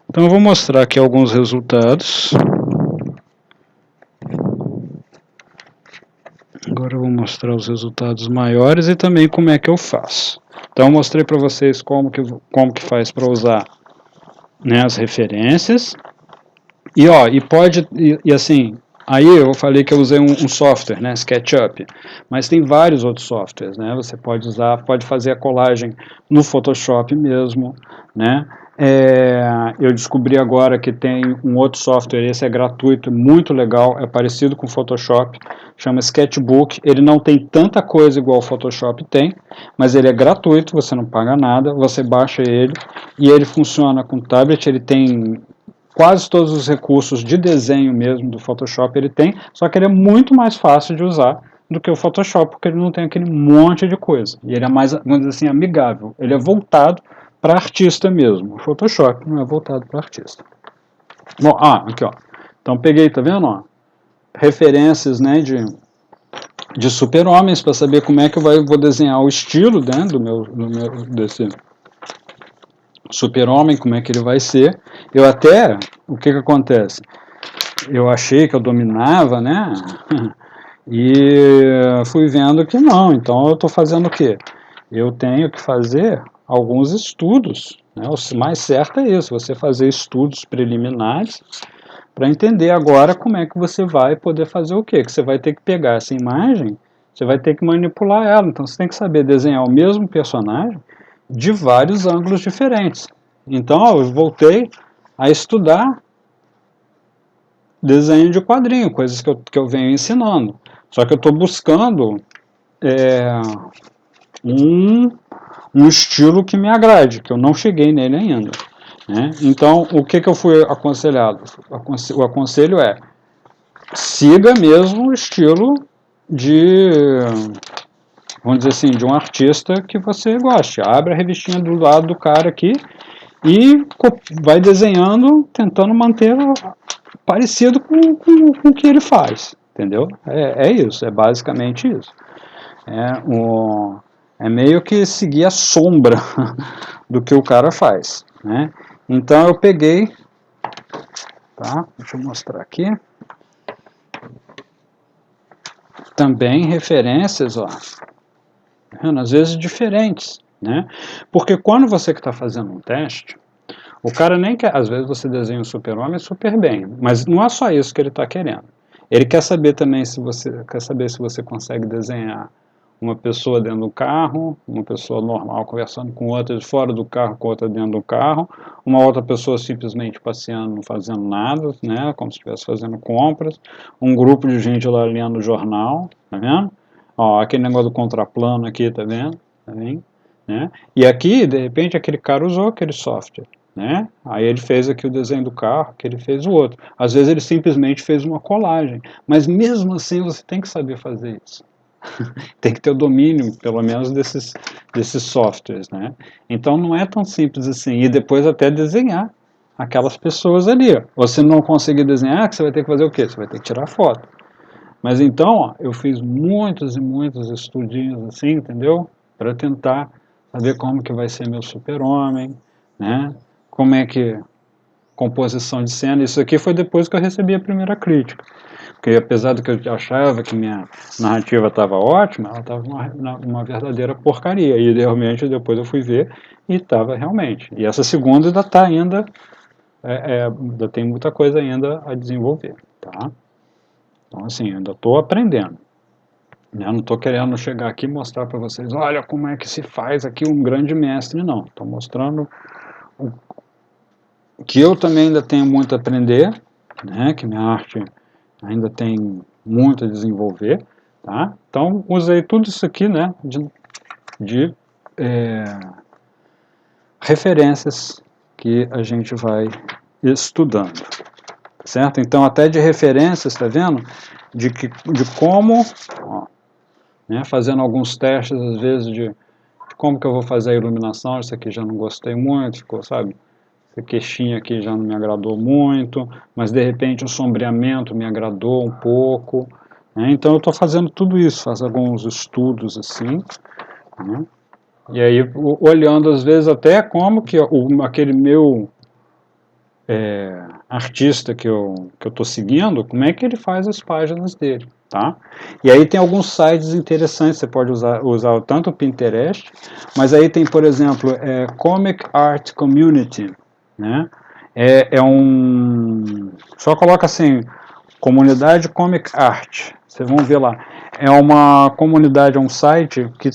Então eu vou mostrar aqui alguns resultados. Agora eu vou mostrar os resultados maiores e também como é que eu faço. Então eu mostrei para vocês como que faz para usar, né, as referências. E ó, e assim, aí eu falei que eu usei um software, né, SketchUp, mas tem vários outros softwares, né, você pode usar, pode fazer a colagem no Photoshop mesmo, né, eu descobri agora que tem um outro software, esse é gratuito, muito legal, é parecido com o Photoshop, chama Sketchbook, ele não tem tanta coisa igual o Photoshop tem, mas ele é gratuito, você não paga nada, você baixa ele, e ele funciona com tablet, ele tem quase todos os recursos de desenho mesmo do Photoshop ele tem, só que ele é muito mais fácil de usar do que o Photoshop, porque ele não tem aquele monte de coisa. E ele é mais, vamos dizer assim, amigável. Ele é voltado para artista mesmo. O Photoshop não é voltado para artista. Bom, aqui ó. Então peguei, tá vendo? Ó, referências, né, de super-homens para saber como é que eu vou desenhar o estilo, né, desse super-homem, como é que ele vai ser. Eu até, o que acontece? Eu achei que eu dominava, né? E fui vendo que não. Então eu estou fazendo o quê? Eu tenho que fazer alguns estudos. Né? O mais certo é isso, você fazer estudos preliminares para entender agora como é que você vai poder fazer o quê? Que você vai ter que pegar essa imagem, você vai ter que manipular ela. Então você tem que saber desenhar o mesmo personagem de vários ângulos diferentes. Então eu voltei a estudar desenho de quadrinho, coisas que eu venho ensinando. Só que eu estou buscando um, um estilo que me agrade, que eu não cheguei nele ainda. Né? Então, o que eu fui aconselhado? O aconselho é, siga mesmo o estilo de, vamos dizer assim, de um artista que você goste. Abre a revistinha do lado do cara aqui e vai desenhando, tentando manter parecido com o que ele faz, entendeu? É isso, é basicamente isso. É meio que seguir a sombra do que o cara faz, né? Então eu peguei, tá? Deixa eu mostrar aqui. Também referências, ó, às vezes diferentes, né? Porque quando você que está fazendo um teste, o cara nem quer, às vezes você desenha um super-homem super bem, mas não é só isso que ele está querendo. Ele quer saber também se você consegue desenhar uma pessoa dentro do carro, uma pessoa normal conversando com outra de fora do carro, com outra dentro do carro, uma outra pessoa simplesmente passeando, não fazendo nada, né, como se estivesse fazendo compras, um grupo de gente lá lendo o jornal, tá vendo? Ó, aquele negócio do contraplano aqui, tá vendo? Tá vendo? Né? E aqui, de repente, aquele cara usou aquele software. Né? Aí ele fez aqui o desenho do carro, que ele fez o outro. Às vezes ele simplesmente fez uma colagem, mas mesmo assim você tem que saber fazer isso. Tem que ter o domínio, pelo menos, desses softwares, né? Então não é tão simples assim. E depois até desenhar aquelas pessoas ali. Ou se não conseguir desenhar, que você vai ter que fazer o quê? Você vai ter que tirar foto. Mas então, ó, eu fiz muitos e muitos estudinhos assim, entendeu? Para tentar saber como que vai ser meu super-homem, né? Como é que composição de cena. Isso aqui foi depois que eu recebi a primeira crítica. Porque apesar do que eu achava que minha narrativa estava ótima, ela estava uma verdadeira porcaria. E realmente depois eu fui ver e estava realmente. E essa segunda ainda está ainda, ainda tem muita coisa ainda a desenvolver, tá? Então assim, ainda estou aprendendo. Eu não estou querendo chegar aqui e mostrar para vocês, olha como é que se faz aqui um grande mestre, não. Estou mostrando que eu também ainda tenho muito a aprender, né? Que minha arte ainda tem muito a desenvolver, tá? Então, usei tudo isso aqui, né, de referências que a gente vai estudando, certo? Então, até de referências, tá vendo? De como, ó, né, fazendo alguns testes, às vezes, de como que eu vou fazer a iluminação, isso aqui já não gostei muito, ficou, sabe? Essa queixinha aqui já não me agradou muito, mas de repente o sombreamento me agradou um pouco, né? Então eu estou fazendo tudo isso, faço alguns estudos assim, né? E aí olhando às vezes até como que aquele meu artista que eu estou seguindo, como é que ele faz as páginas dele, tá? E aí tem alguns sites interessantes, você pode usar tanto o Pinterest, mas aí tem, por exemplo, Comic Art Community, né? Só coloca assim, comunidade Comic Art, vocês vão ver lá. É uma comunidade, é um site que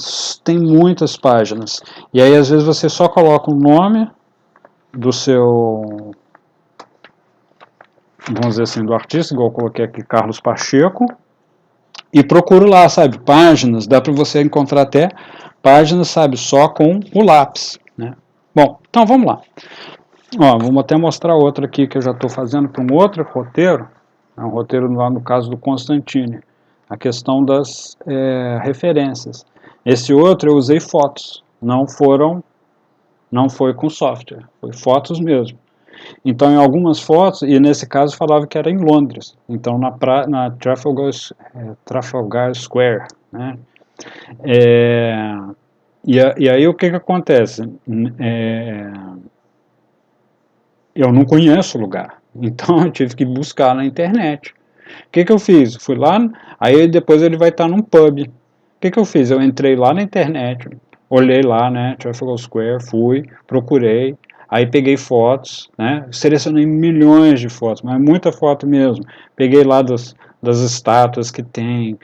tem muitas páginas. E aí às vezes você só coloca o nome do seu, vamos dizer assim, do artista, igual eu coloquei aqui, Carlos Pacheco, e procuro lá, sabe, páginas, dá para você encontrar até páginas, sabe, só com o lápis, né? Bom, então vamos lá. Ó, vamos até mostrar outra aqui que eu já estou fazendo para um outro roteiro, é um roteiro lá no caso do Constantine, a questão das referências. Esse outro eu usei fotos, não foi com software, foi fotos mesmo. Então, em algumas fotos, e nesse caso falava que era em Londres, então na Trafalgar Square, né? E aí o que acontece? Eu não conheço o lugar, então eu tive que buscar na internet. O que eu fiz? Fui lá, aí depois ele vai estar num pub. O que eu fiz? Eu entrei lá na internet, olhei lá, né, Trafalgar Square, fui, procurei, aí peguei fotos, né, selecionei milhões de fotos, mas muita foto mesmo. Peguei lá das estátuas que tem,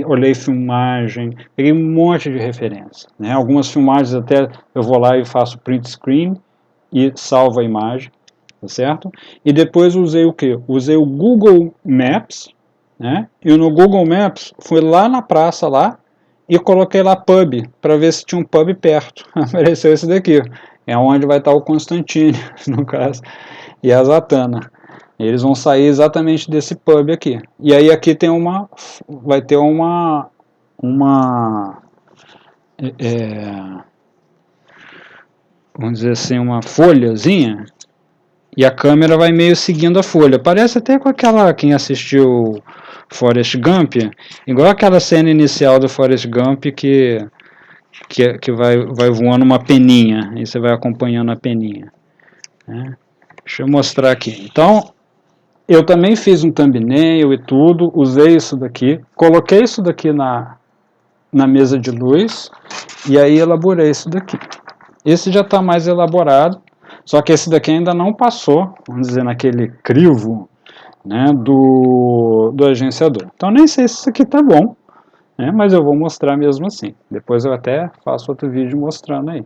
olhei filmagem, peguei um monte de referência, né, algumas filmagens até eu vou lá e faço print screen e salvo a imagem, tá certo? E depois usei o que? Usei o Google Maps, né? E no Google Maps fui lá na praça lá e coloquei lá pub para ver se tinha um pub perto. Apareceu esse daqui. É onde vai estar o Constantine, no caso, e a Zatanna. Eles vão sair exatamente desse pub aqui. E aí aqui tem vai ter vamos dizer assim, uma folhazinha, e a câmera vai meio seguindo a folha. Parece até com aquela, quem assistiu Forrest Gump, igual aquela cena inicial do Forrest Gump que vai voando uma peninha, e você vai acompanhando a peninha, né? Deixa eu mostrar aqui. Então, eu também fiz um thumbnail e tudo, usei isso daqui, coloquei isso daqui na mesa de luz, e aí elaborei isso daqui. Esse já está mais elaborado, só que esse daqui ainda não passou, vamos dizer, naquele crivo, né, do agenciador. Então nem sei se isso aqui está bom, né, mas eu vou mostrar mesmo assim. Depois eu até faço outro vídeo mostrando aí.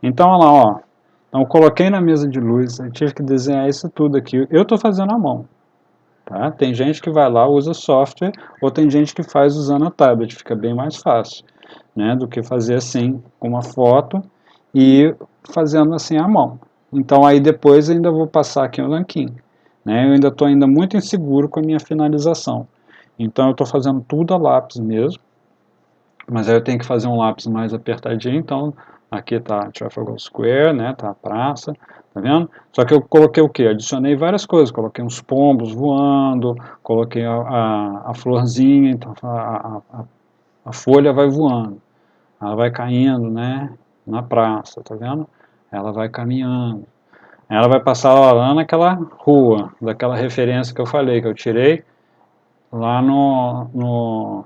Então olha lá, ó. Então eu coloquei na mesa de luz, eu tive que desenhar isso tudo aqui. Eu estou fazendo à mão. Tá? Tem gente que vai lá, usa software, ou tem gente que faz usando a tablet, fica bem mais fácil, né, do que fazer assim, com uma foto e fazendo assim à mão. Então aí depois eu ainda vou passar aqui o nanquim, né, eu ainda estou muito inseguro com a minha finalização. Então eu estou fazendo tudo a lápis mesmo, mas aí eu tenho que fazer um lápis mais apertadinho, então aqui está Trafalgar Square, né, tá a praça, tá vendo? Só que eu coloquei o que? Adicionei várias coisas, coloquei uns pombos voando, coloquei a florzinha, então a folha vai voando, ela vai caindo, né, na praça, tá vendo? Ela vai caminhando, ela vai passar lá naquela rua, daquela referência que eu falei, que eu tirei lá no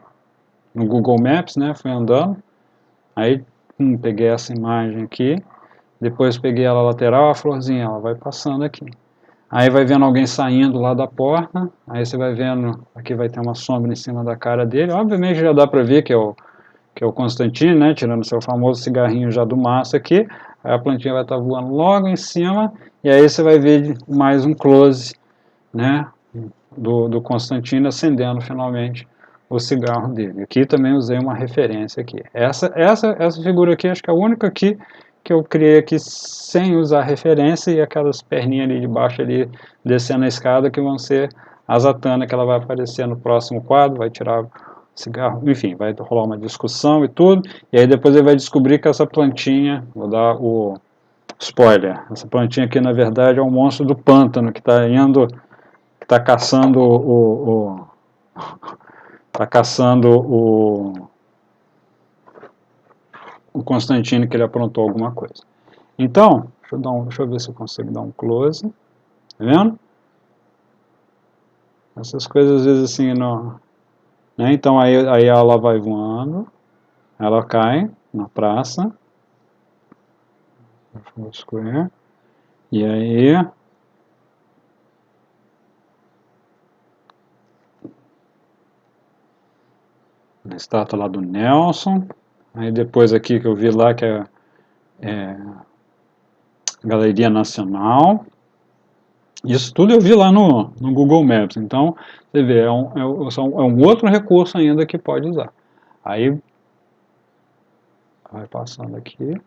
Google Maps, né, fui andando, aí peguei essa imagem aqui, depois peguei ela lateral, a florzinha, ela vai passando aqui. Aí vai vendo alguém saindo lá da porta, aí você vai vendo, aqui vai ter uma sombra em cima da cara dele, obviamente já dá para ver que é o Constantine, né, tirando seu famoso cigarrinho já do maço aqui, aí a plantinha vai estar voando logo em cima, e aí você vai ver mais um close, né, do Constantine acendendo finalmente o cigarro dele. Aqui também usei uma referência aqui. Essa figura aqui, acho que é a única aqui que eu criei aqui sem usar referência, e aquelas perninhas ali de baixo ali descendo a escada que vão ser a Zatanna, que ela vai aparecer no próximo quadro, vai tirar o cigarro, enfim, vai rolar uma discussão e tudo, e aí depois ele vai descobrir que essa plantinha, vou dar o spoiler, essa plantinha aqui na verdade é um monstro do pântano que está indo, que está caçando tá caçando o Constantine, que ele aprontou alguma coisa. Então, deixa eu ver se eu consigo dar um close. Tá vendo? Essas coisas às vezes assim, não, né? Então aí ela vai voando, ela cai na praça, e aí a estátua lá do Nelson, aí depois aqui que eu vi lá que é Galeria Nacional. Isso tudo eu vi lá no Google Maps, então você vê, é um outro recurso ainda que pode usar. Aí vai passando aqui,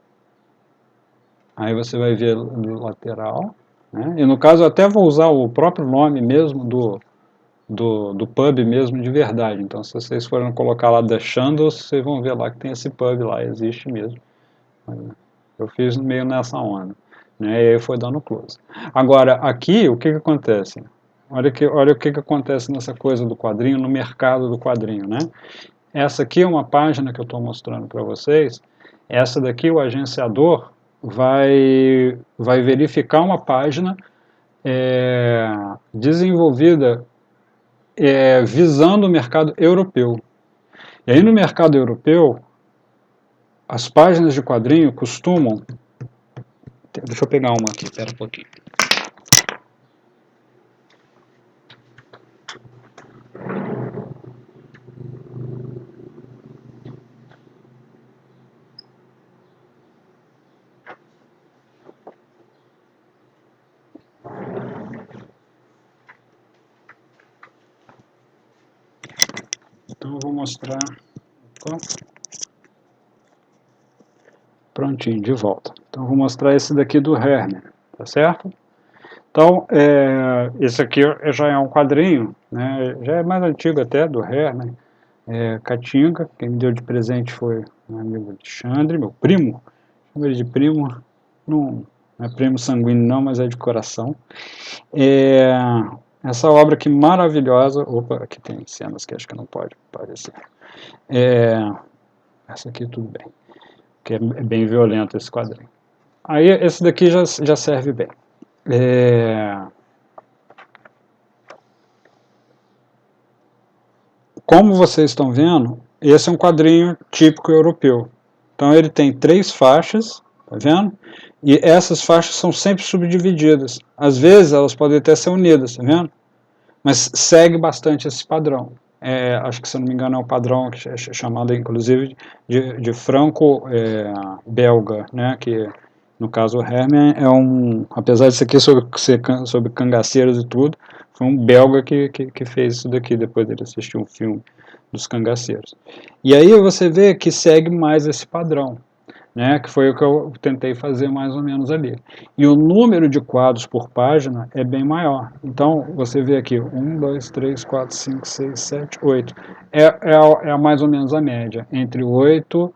aí você vai ver no lateral, né? E no caso eu até vou usar o próprio nome mesmo do pub mesmo de verdade, então se vocês forem colocar lá The Shandles, vocês vão ver lá que tem esse pub lá, existe mesmo. Eu fiz meio nessa onda, né? E aí foi dando close. Agora, aqui, o que acontece? Olha o que acontece nessa coisa do quadrinho, no mercado do quadrinho, né? Essa aqui é uma página que eu estou mostrando para vocês. Essa daqui, o agenciador vai verificar uma página desenvolvida visando o mercado europeu. E aí no mercado europeu, as páginas de quadrinho costumam... Deixa eu pegar uma aqui, espera um pouquinho. Então eu vou mostrar... Prontinho, de volta. Então eu vou mostrar esse daqui do Herman, tá certo? Então, esse aqui já é um quadrinho, né, já é mais antigo até, do Herman, Catinga. Quem me deu de presente foi meu amigo Alexandre, meu primo, chamo ele de primo, não é primo sanguíneo não, mas é de coração. Essa obra aqui maravilhosa, opa, aqui tem cenas que acho que não pode aparecer. Essa aqui tudo bem, que é bem violento esse quadrinho. Aí esse daqui já serve bem. Como vocês estão vendo, esse é um quadrinho típico europeu. Então ele tem 3 faixas, tá vendo? E essas faixas são sempre subdivididas. Às vezes elas podem até ser unidas, tá vendo? Mas segue bastante esse padrão. Acho que, se eu não me engano, é um padrão que é chamado, inclusive, de franco-belga, né? Que, no caso, o Herman apesar de isso aqui ser sobre cangaceiros e tudo, foi um belga que fez isso daqui, depois dele assistir um filme dos cangaceiros. E aí você vê que segue mais esse padrão, né, que foi o que eu tentei fazer mais ou menos ali. E o número de quadros por página é bem maior. Então, você vê aqui, 1, 2, 3, 4, 5, 6, 7, 8. É mais ou menos a média, entre 8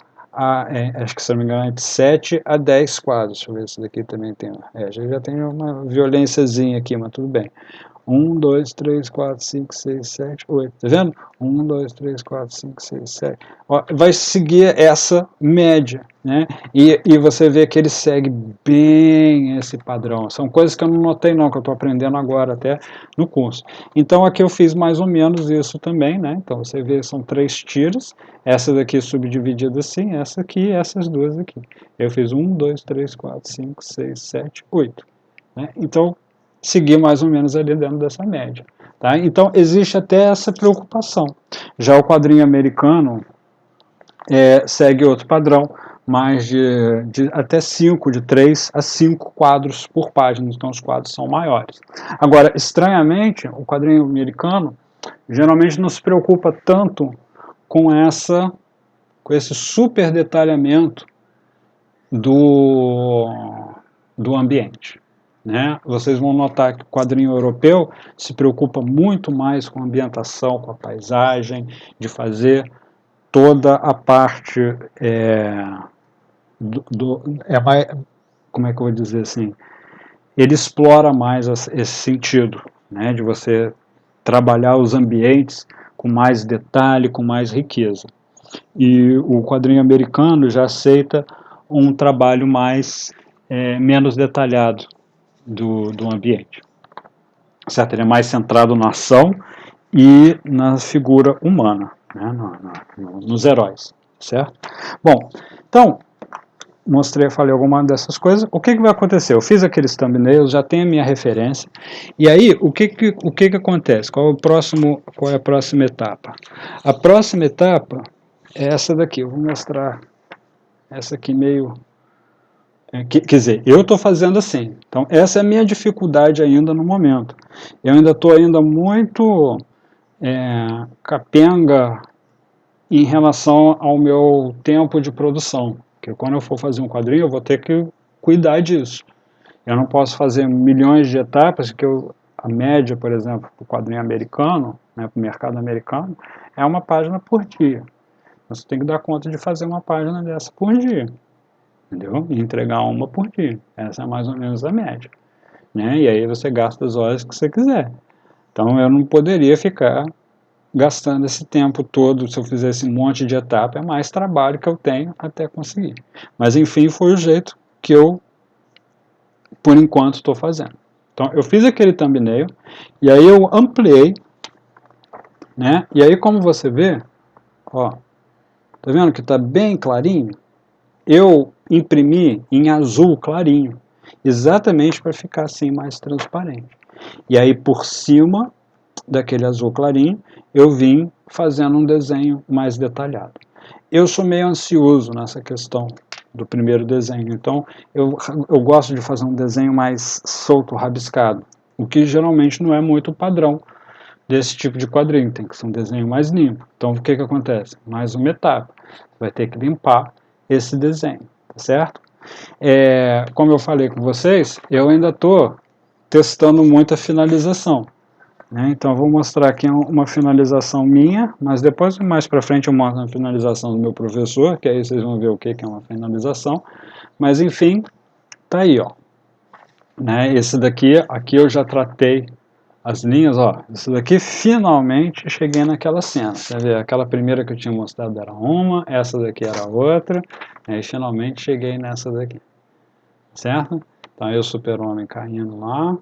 acho que, se não me engano, entre 7 a 10 quadros. Deixa eu ver se daqui também tem. Já tem uma violênciazinha aqui, mas tudo bem. 1, 2, 3, 4, 5, 6, 7, 8. Tá vendo? 1, 2, 3, 4, 5, 6, 7. Ó, vai seguir essa média, né? E você vê que ele segue bem esse padrão. São coisas que eu não notei não, que eu estou aprendendo agora até no curso. Então aqui eu fiz mais ou menos isso também, né? Então você vê, são 3 tiras. Essa daqui subdividida assim, essa aqui e essas duas aqui. Eu fiz 1, 2, 3, 4, 5, 6, 7, 8. Né? Então, seguir mais ou menos ali dentro dessa média. Tá? Então, existe até essa preocupação. Já o quadrinho americano segue outro padrão, mais de até 5, de 3 a 5 quadros por página, então os quadros são maiores. Agora, estranhamente, o quadrinho americano geralmente não se preocupa tanto com esse super detalhamento do ambiente. Né? Vocês vão notar que o quadrinho europeu se preocupa muito mais com a ambientação, com a paisagem, de fazer toda a parte mais, como é que eu vou dizer assim? Ele explora mais esse sentido, né? De você trabalhar os ambientes com mais detalhe, com mais riqueza. E o quadrinho americano já aceita um trabalho menos detalhado do ambiente. Certo? Ele é mais centrado na ação e na figura humana, né? Nos heróis, certo? Bom, então, falei alguma dessas coisas. O que vai acontecer? Eu fiz aqueles thumbnails, já tenho a minha referência, e aí, o que acontece? Qual é a próxima etapa? A próxima etapa é essa daqui, eu vou mostrar essa aqui meio... quer dizer, eu estou fazendo assim. Então, essa é a minha dificuldade ainda no momento. Eu ainda estou muito capenga em relação ao meu tempo de produção. Porque quando eu for fazer um quadrinho, eu vou ter que cuidar disso. Eu não posso fazer milhões de etapas, porque a média, por exemplo, para o quadrinho americano, né, para o mercado americano, é uma página por dia. Você tem que dar conta de fazer uma página dessa por dia. Entendeu? E entregar uma por dia. Essa é mais ou menos a média. Né? E aí você gasta as horas que você quiser. Então eu não poderia ficar gastando esse tempo todo, se eu fizesse um monte de etapa, é mais trabalho que eu tenho até conseguir. Mas enfim, foi o jeito que eu, por enquanto, estou fazendo. Então eu fiz aquele thumbnail, e aí eu ampliei, né? E aí como você vê, ó, tá vendo que está bem clarinho? Eu imprimi em azul clarinho, exatamente para ficar assim mais transparente. E aí por cima daquele azul clarinho, eu vim fazendo um desenho mais detalhado. Eu sou meio ansioso nessa questão do primeiro desenho, então eu gosto de fazer um desenho mais solto, rabiscado, o que geralmente não é muito padrão desse tipo de quadrinho, tem que ser um desenho mais limpo. Então o que acontece? Mais uma etapa, vai ter que limpar esse desenho, tá certo? Como eu falei com vocês, eu ainda estou testando muito a finalização. Então eu vou mostrar aqui uma finalização minha, mas depois mais para frente eu mostro a finalização do meu professor, que aí vocês vão ver o que é uma finalização. Mas enfim, tá aí, ó. Esse daqui, aqui eu já tratei as linhas, ó. Esse daqui finalmente cheguei naquela cena. Você vê, aquela primeira que eu tinha mostrado era uma, essa daqui era outra, e finalmente cheguei nessa daqui. Certo? Então aí o Super-Homem caindo lá,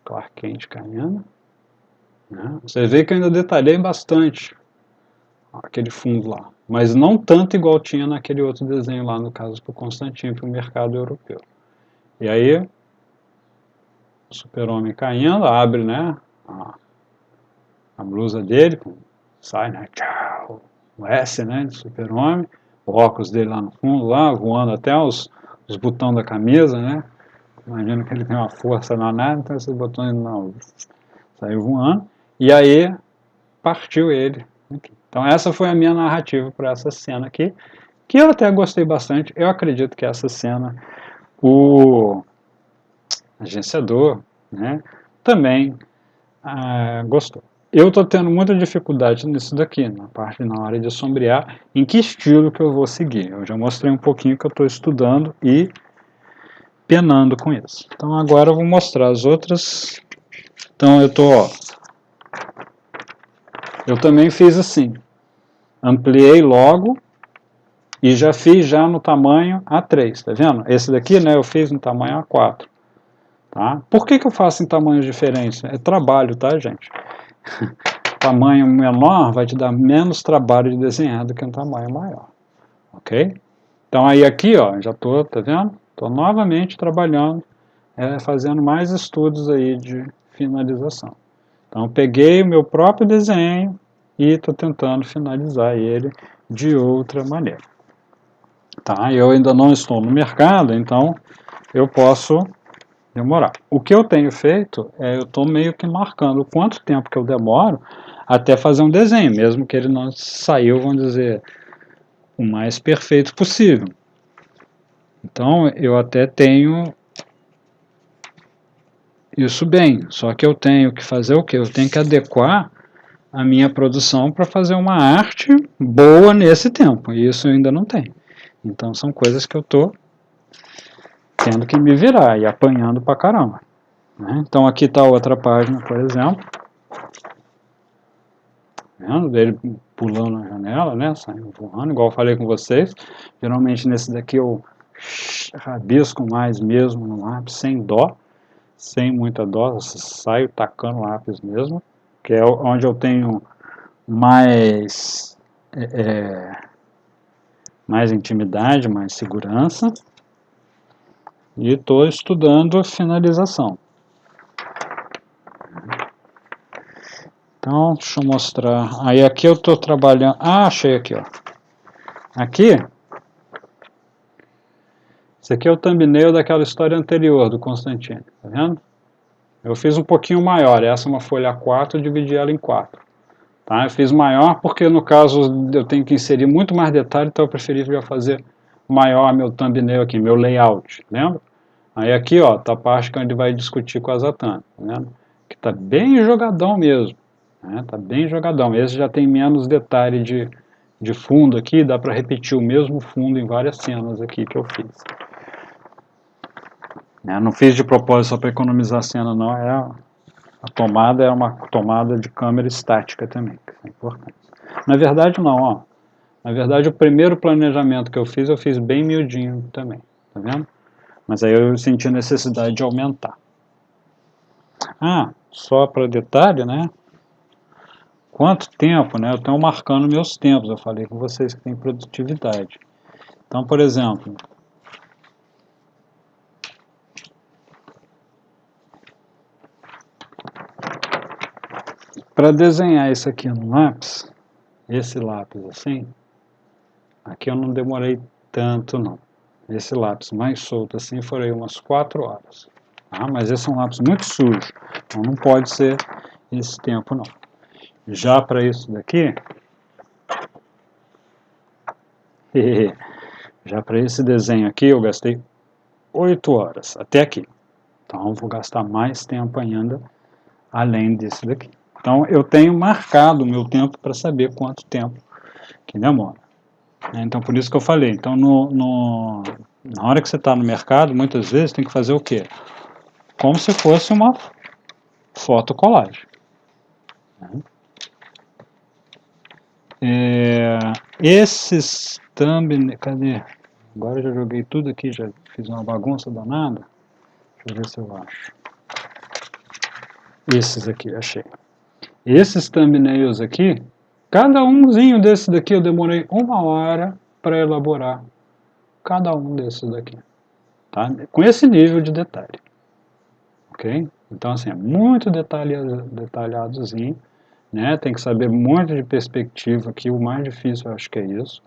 Clark Kent caindo. Você vê que eu ainda detalhei bastante aquele fundo lá, mas não tanto igual tinha naquele outro desenho lá, no caso para o Constantino, para o mercado europeu. E aí, o Super-Homem caindo, abre, né, a blusa dele, sai, né, tchau, o S, né, de Super-Homem, o óculos dele lá no fundo, lá, voando até os botões da camisa, né, imagino que ele tem uma força danada, então esses botões não saiu voando, e aí partiu ele aqui. Então essa foi a minha narrativa para essa cena aqui, que eu até gostei bastante. Eu acredito que essa cena, o agenciador, né, também gostou. Eu estou tendo muita dificuldade nisso daqui, na hora de sombrear, em que estilo que eu vou seguir. Eu já mostrei um pouquinho que eu estou estudando e penando com isso. Então agora eu vou mostrar as outras Então eu também fiz assim, ampliei logo e já fiz já no tamanho A3, tá vendo? Esse daqui, né, eu fiz no tamanho A4, tá? Por que eu faço em tamanhos diferentes? É trabalho, tá, gente? Tamanho menor vai te dar menos trabalho de desenhar do que um tamanho maior, ok? Então aí aqui, ó, já tô, tá vendo? Tô novamente trabalhando, fazendo mais estudos aí de finalização. Então peguei o meu próprio desenho e estou tentando finalizar ele de outra maneira. Tá? Eu ainda não estou no mercado, então eu posso demorar. O que eu tenho feito é eu estou meio que marcando quanto tempo que eu demoro até fazer um desenho, mesmo que ele não saiu, vamos dizer, o mais perfeito possível. Então eu até tenho isso bem, só que eu tenho que fazer o quê? Eu tenho que adequar a minha produção para fazer uma arte boa nesse tempo, e isso eu ainda não tenho. Então são coisas que eu estou tendo que me virar e apanhando pra caramba. Né? Então aqui está outra página, por exemplo. Vendo? Ele pulando na janela, né? Saindo voando, igual eu falei com vocês. Geralmente nesse daqui eu rabisco mais mesmo no lápis, sem dó, sem muita dó, eu saio tacando lápis mesmo, que é onde eu tenho mais mais intimidade, mais segurança, e estou estudando finalização. Então, deixa eu mostrar. Aí aqui eu estou trabalhando. Ah, achei aqui, ó. Aqui, esse aqui é o thumbnail daquela história anterior do Constantine, tá vendo? Eu fiz um pouquinho maior, essa é uma folha A4, eu dividi ela em 4. Tá? Eu fiz maior porque no caso eu tenho que inserir muito mais detalhe, então eu preferi já fazer maior meu thumbnail aqui, meu layout, lembra? Aí aqui, ó, tá a parte que a gente vai discutir com a Zatanna, tá vendo? Que tá bem jogadão mesmo, né? Tá bem jogadão. Esse já tem menos detalhe de fundo aqui, dá para repetir o mesmo fundo em várias cenas aqui que eu fiz. Não fiz de propósito só para economizar a cena, não. A tomada é uma tomada de câmera estática também, que é importante. Na verdade, não, ó. Na verdade, o primeiro planejamento que eu fiz bem miudinho também, tá vendo? Mas aí eu senti a necessidade de aumentar. Ah, só para detalhe, né? Quanto tempo, né? Eu estou marcando meus tempos, eu falei com vocês que tem produtividade. Então, por exemplo, para desenhar isso aqui no lápis, esse lápis assim, aqui eu não demorei tanto não. Esse lápis mais solto assim, foi umas 4 horas. Ah, mas esse é um lápis muito sujo, então não pode ser esse tempo não. Já para isso daqui, já para esse desenho aqui eu gastei 8 horas, até aqui. Então eu vou gastar mais tempo ainda, além desse daqui. Então eu tenho marcado o meu tempo para saber quanto tempo que demora. Então por isso que eu falei, então na hora que você está no mercado, muitas vezes tem que fazer o quê? Como se fosse uma fotocolagem. Esses thumbnails, cadê? Agora eu já joguei tudo aqui, já fiz uma bagunça danada. Deixa eu ver se eu acho. Esses aqui, achei. Esses thumbnails aqui, cada umzinho desses daqui eu demorei 1 hora para elaborar. Cada um desses daqui. Tá? Com esse nível de detalhe. Ok? Então, assim, é muito detalhadozinho. Né? Tem que saber muito de perspectiva aqui. O mais difícil eu acho que é isso.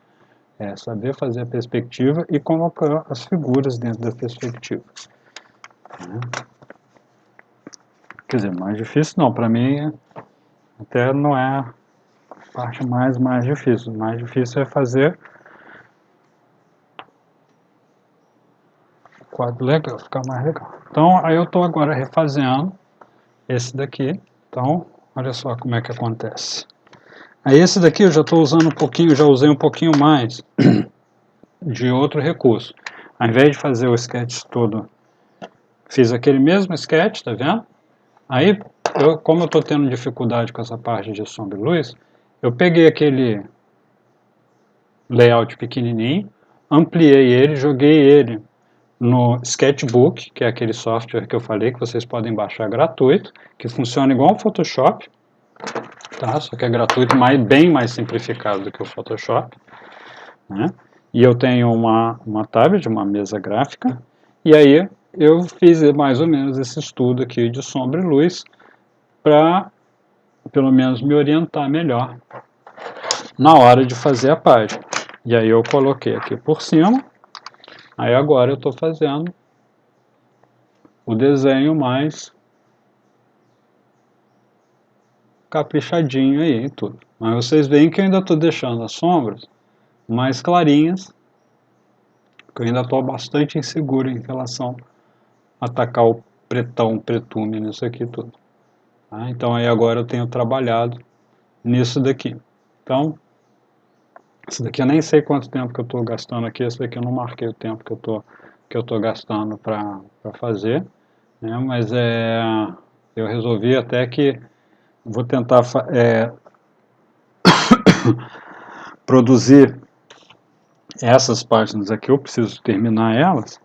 É saber fazer a perspectiva e colocar as figuras dentro da perspectiva. Né? Quer dizer, mais difícil não. Para mim, até não é a parte mais difícil. O mais difícil é fazer o quadro legal, ficar mais legal. Então, aí eu estou agora refazendo esse daqui. Então, olha só como é que acontece. Aí esse daqui eu já estou usando um pouquinho, já usei um pouquinho mais de outro recurso. Ao invés de fazer o sketch todo, fiz aquele mesmo sketch, tá vendo? Aí como eu estou tendo dificuldade com essa parte de sombra e luz, eu peguei aquele layout pequenininho, ampliei ele, joguei ele no Sketchbook, que é aquele software que eu falei que vocês podem baixar gratuito, que funciona igual o Photoshop, tá? Só que é gratuito, mas bem mais simplificado do que o Photoshop, né? E eu tenho uma tablet, uma mesa gráfica, e aí eu fiz mais ou menos esse estudo aqui de sombra e luz para pelo menos me orientar melhor na hora de fazer a página. E aí eu coloquei aqui por cima, aí agora eu estou fazendo o desenho mais caprichadinho aí e tudo. Mas vocês veem que eu ainda estou deixando as sombras mais clarinhas, que eu ainda estou bastante inseguro em relação a atacar o pretão, pretume nisso aqui tudo. Tá? Então aí agora eu tenho trabalhado nisso daqui. Então, isso daqui eu nem sei quanto tempo que eu estou gastando aqui, esse daqui eu não marquei o tempo que eu estou gastando para fazer, né? Mas eu resolvi até que vou tentar produzir essas páginas aqui, eu preciso terminar elas.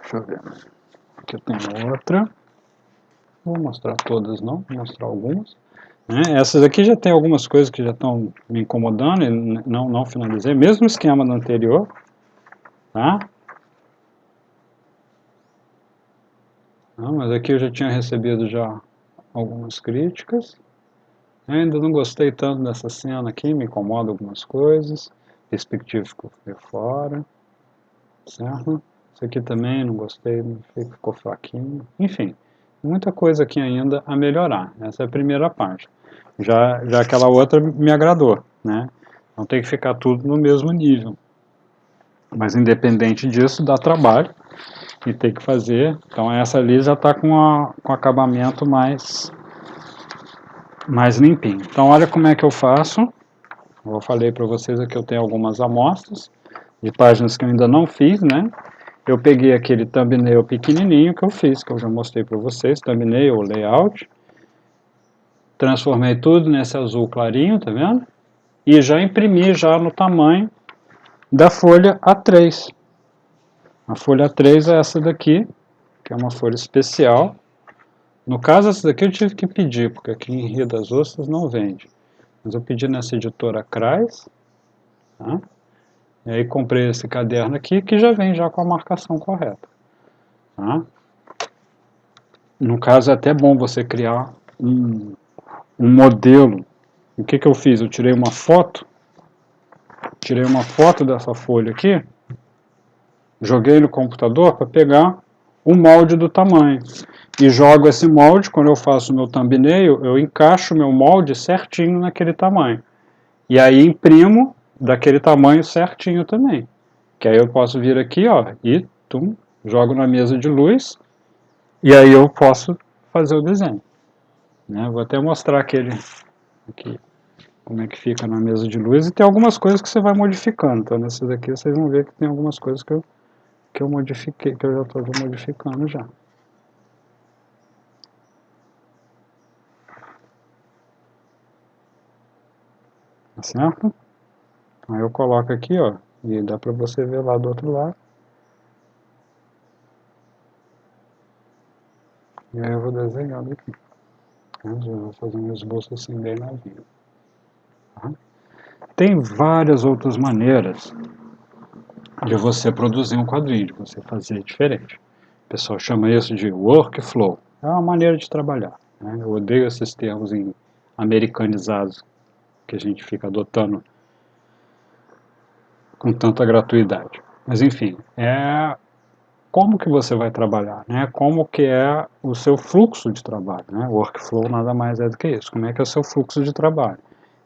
Deixa eu ver. Aqui eu tenho outra. Não vou mostrar todas não, vou mostrar algumas. Essas aqui já tem algumas coisas que já estão me incomodando e não finalizei, mesmo esquema do anterior, tá? Mas aqui eu já tinha recebido já algumas críticas. Ainda não gostei tanto dessa cena aqui, me incomoda algumas coisas. Perspectiva ficou fora, certo? Isso aqui também não gostei, ficou fraquinho. Enfim, muita coisa aqui ainda a melhorar. Essa é a primeira parte. Já aquela outra me agradou, né? Não tem que ficar tudo no mesmo nível. Mas independente disso, dá trabalho e tem que fazer. Então essa ali já está com acabamento mais limpinho. Então olha como é que eu faço. Eu falei para vocês aqui, eu tenho algumas amostras de páginas que eu ainda não fiz, né? Eu peguei aquele thumbnail pequenininho que eu fiz, que eu já mostrei para vocês, thumbnail, layout. Transformei tudo nesse azul clarinho, tá vendo? E já imprimi já no tamanho da folha A3. A folha A3 é essa daqui, que é uma folha especial. No caso, essa daqui eu tive que pedir, porque aqui em Rio das Ostras não vende. Mas eu pedi nessa editora Krais, tá? E aí comprei esse caderno aqui, que já vem já com a marcação correta. Tá? No caso, é até bom você criar um modelo. O que eu fiz? Eu tirei uma foto dessa folha aqui, joguei no computador para pegar o molde do tamanho. E jogo esse molde, quando eu faço o meu thumbnail, eu encaixo o meu molde certinho naquele tamanho. E aí imprimo daquele tamanho certinho também. Que aí eu posso vir aqui, ó, e jogo na mesa de luz, e aí eu posso fazer o desenho. Né? Vou até mostrar aqui, como é que fica na mesa de luz, e tem algumas coisas que você vai modificando. Então nesses aqui vocês vão ver que tem algumas coisas que eu modifiquei, que eu já estou modificando já. Tá certo? Aí eu coloco aqui, ó, e dá para você ver lá do outro lado. E aí eu vou desenhando aqui. Eu vou fazer um esboço assim bem levinho. Tá? Tem várias outras maneiras de você produzir um quadrinho, de você fazer diferente. O pessoal chama isso de workflow. É uma maneira de trabalhar. Né? Eu odeio esses termos americanizados que a gente fica adotando com tanta gratuidade. Mas enfim, como que você vai trabalhar, né? Como que é o seu fluxo de trabalho, né? Workflow nada mais é do que isso. Como é que é o seu fluxo de trabalho?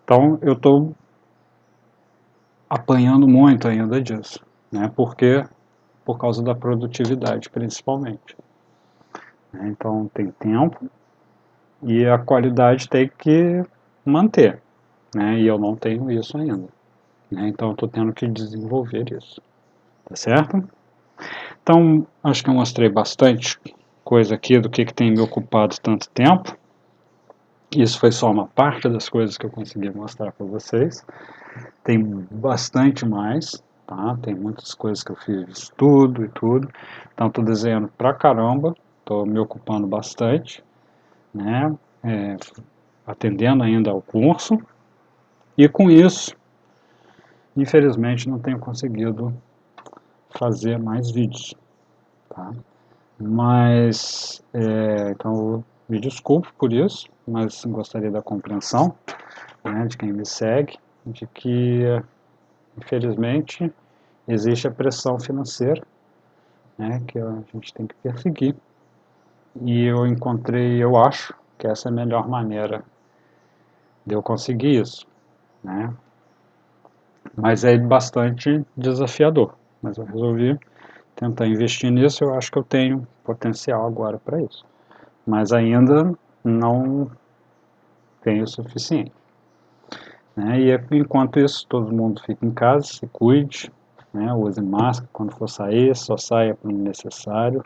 Então, eu estou apanhando muito ainda disso, né? Porque por causa da produtividade, principalmente. Então, tem tempo e a qualidade tem que manter, né? E eu não tenho isso ainda. Né? Então, eu estou tendo que desenvolver isso. Tá certo? Então, acho que eu mostrei bastante coisa aqui do que tem me ocupado tanto tempo. Isso foi só uma parte das coisas que eu consegui mostrar para vocês. Tem bastante mais, tá? Tem muitas coisas que eu fiz de estudo e tudo. Então, estou desenhando pra caramba, estou me ocupando bastante, né? Atendendo ainda ao curso. E com isso, infelizmente, não tenho conseguido fazer mais vídeos, tá? Mas, então eu me desculpo por isso, mas gostaria da compreensão, né, de quem me segue, de que, infelizmente, existe a pressão financeira, né, que a gente tem que perseguir. E eu encontrei, eu acho, que essa é a melhor maneira de eu conseguir isso, né? Mas é bastante desafiador, mas eu resolvi tentar investir nisso, eu acho que eu tenho potencial agora para isso. Mas ainda não tenho o suficiente, né? E enquanto isso, todo mundo fica em casa, se cuide, né? Use máscara quando for sair, só saia para o necessário,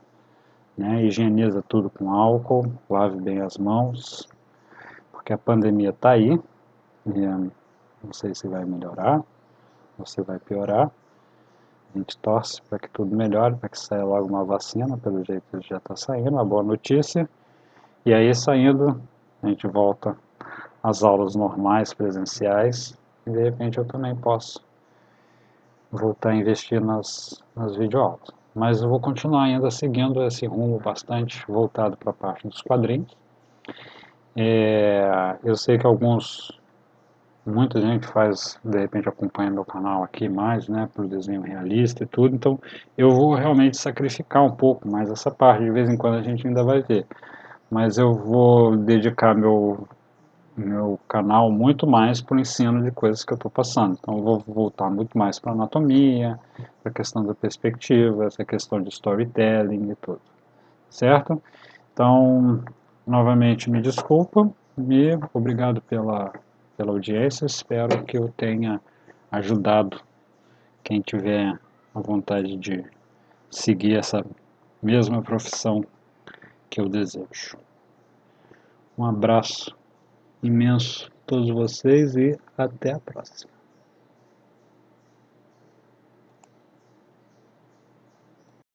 né? Higieniza tudo com álcool, lave bem as mãos, porque a pandemia está aí, e não sei se vai melhorar ou se vai piorar. A gente torce para que tudo melhore, para que saia logo uma vacina, pelo jeito já está saindo, uma boa notícia. E aí, saindo, a gente volta às aulas normais, presenciais, e de repente eu também posso voltar a investir nas videoaulas. Mas eu vou continuar ainda seguindo esse rumo bastante voltado para a parte dos quadrinhos. Eu sei que muita gente faz, de repente acompanha meu canal aqui mais, né, para o desenho realista e tudo, então eu vou realmente sacrificar um pouco mais essa parte, de vez em quando a gente ainda vai ver. Mas eu vou dedicar meu canal muito mais para o ensino de coisas que eu estou passando. Então eu vou voltar muito mais para anatomia, para a questão da perspectiva, essa questão de storytelling e tudo. Certo? Então, novamente me desculpa e obrigado pela audiência. Espero que eu tenha ajudado quem tiver a vontade de seguir essa mesma profissão que eu desejo. Um abraço imenso a todos vocês e até a próxima.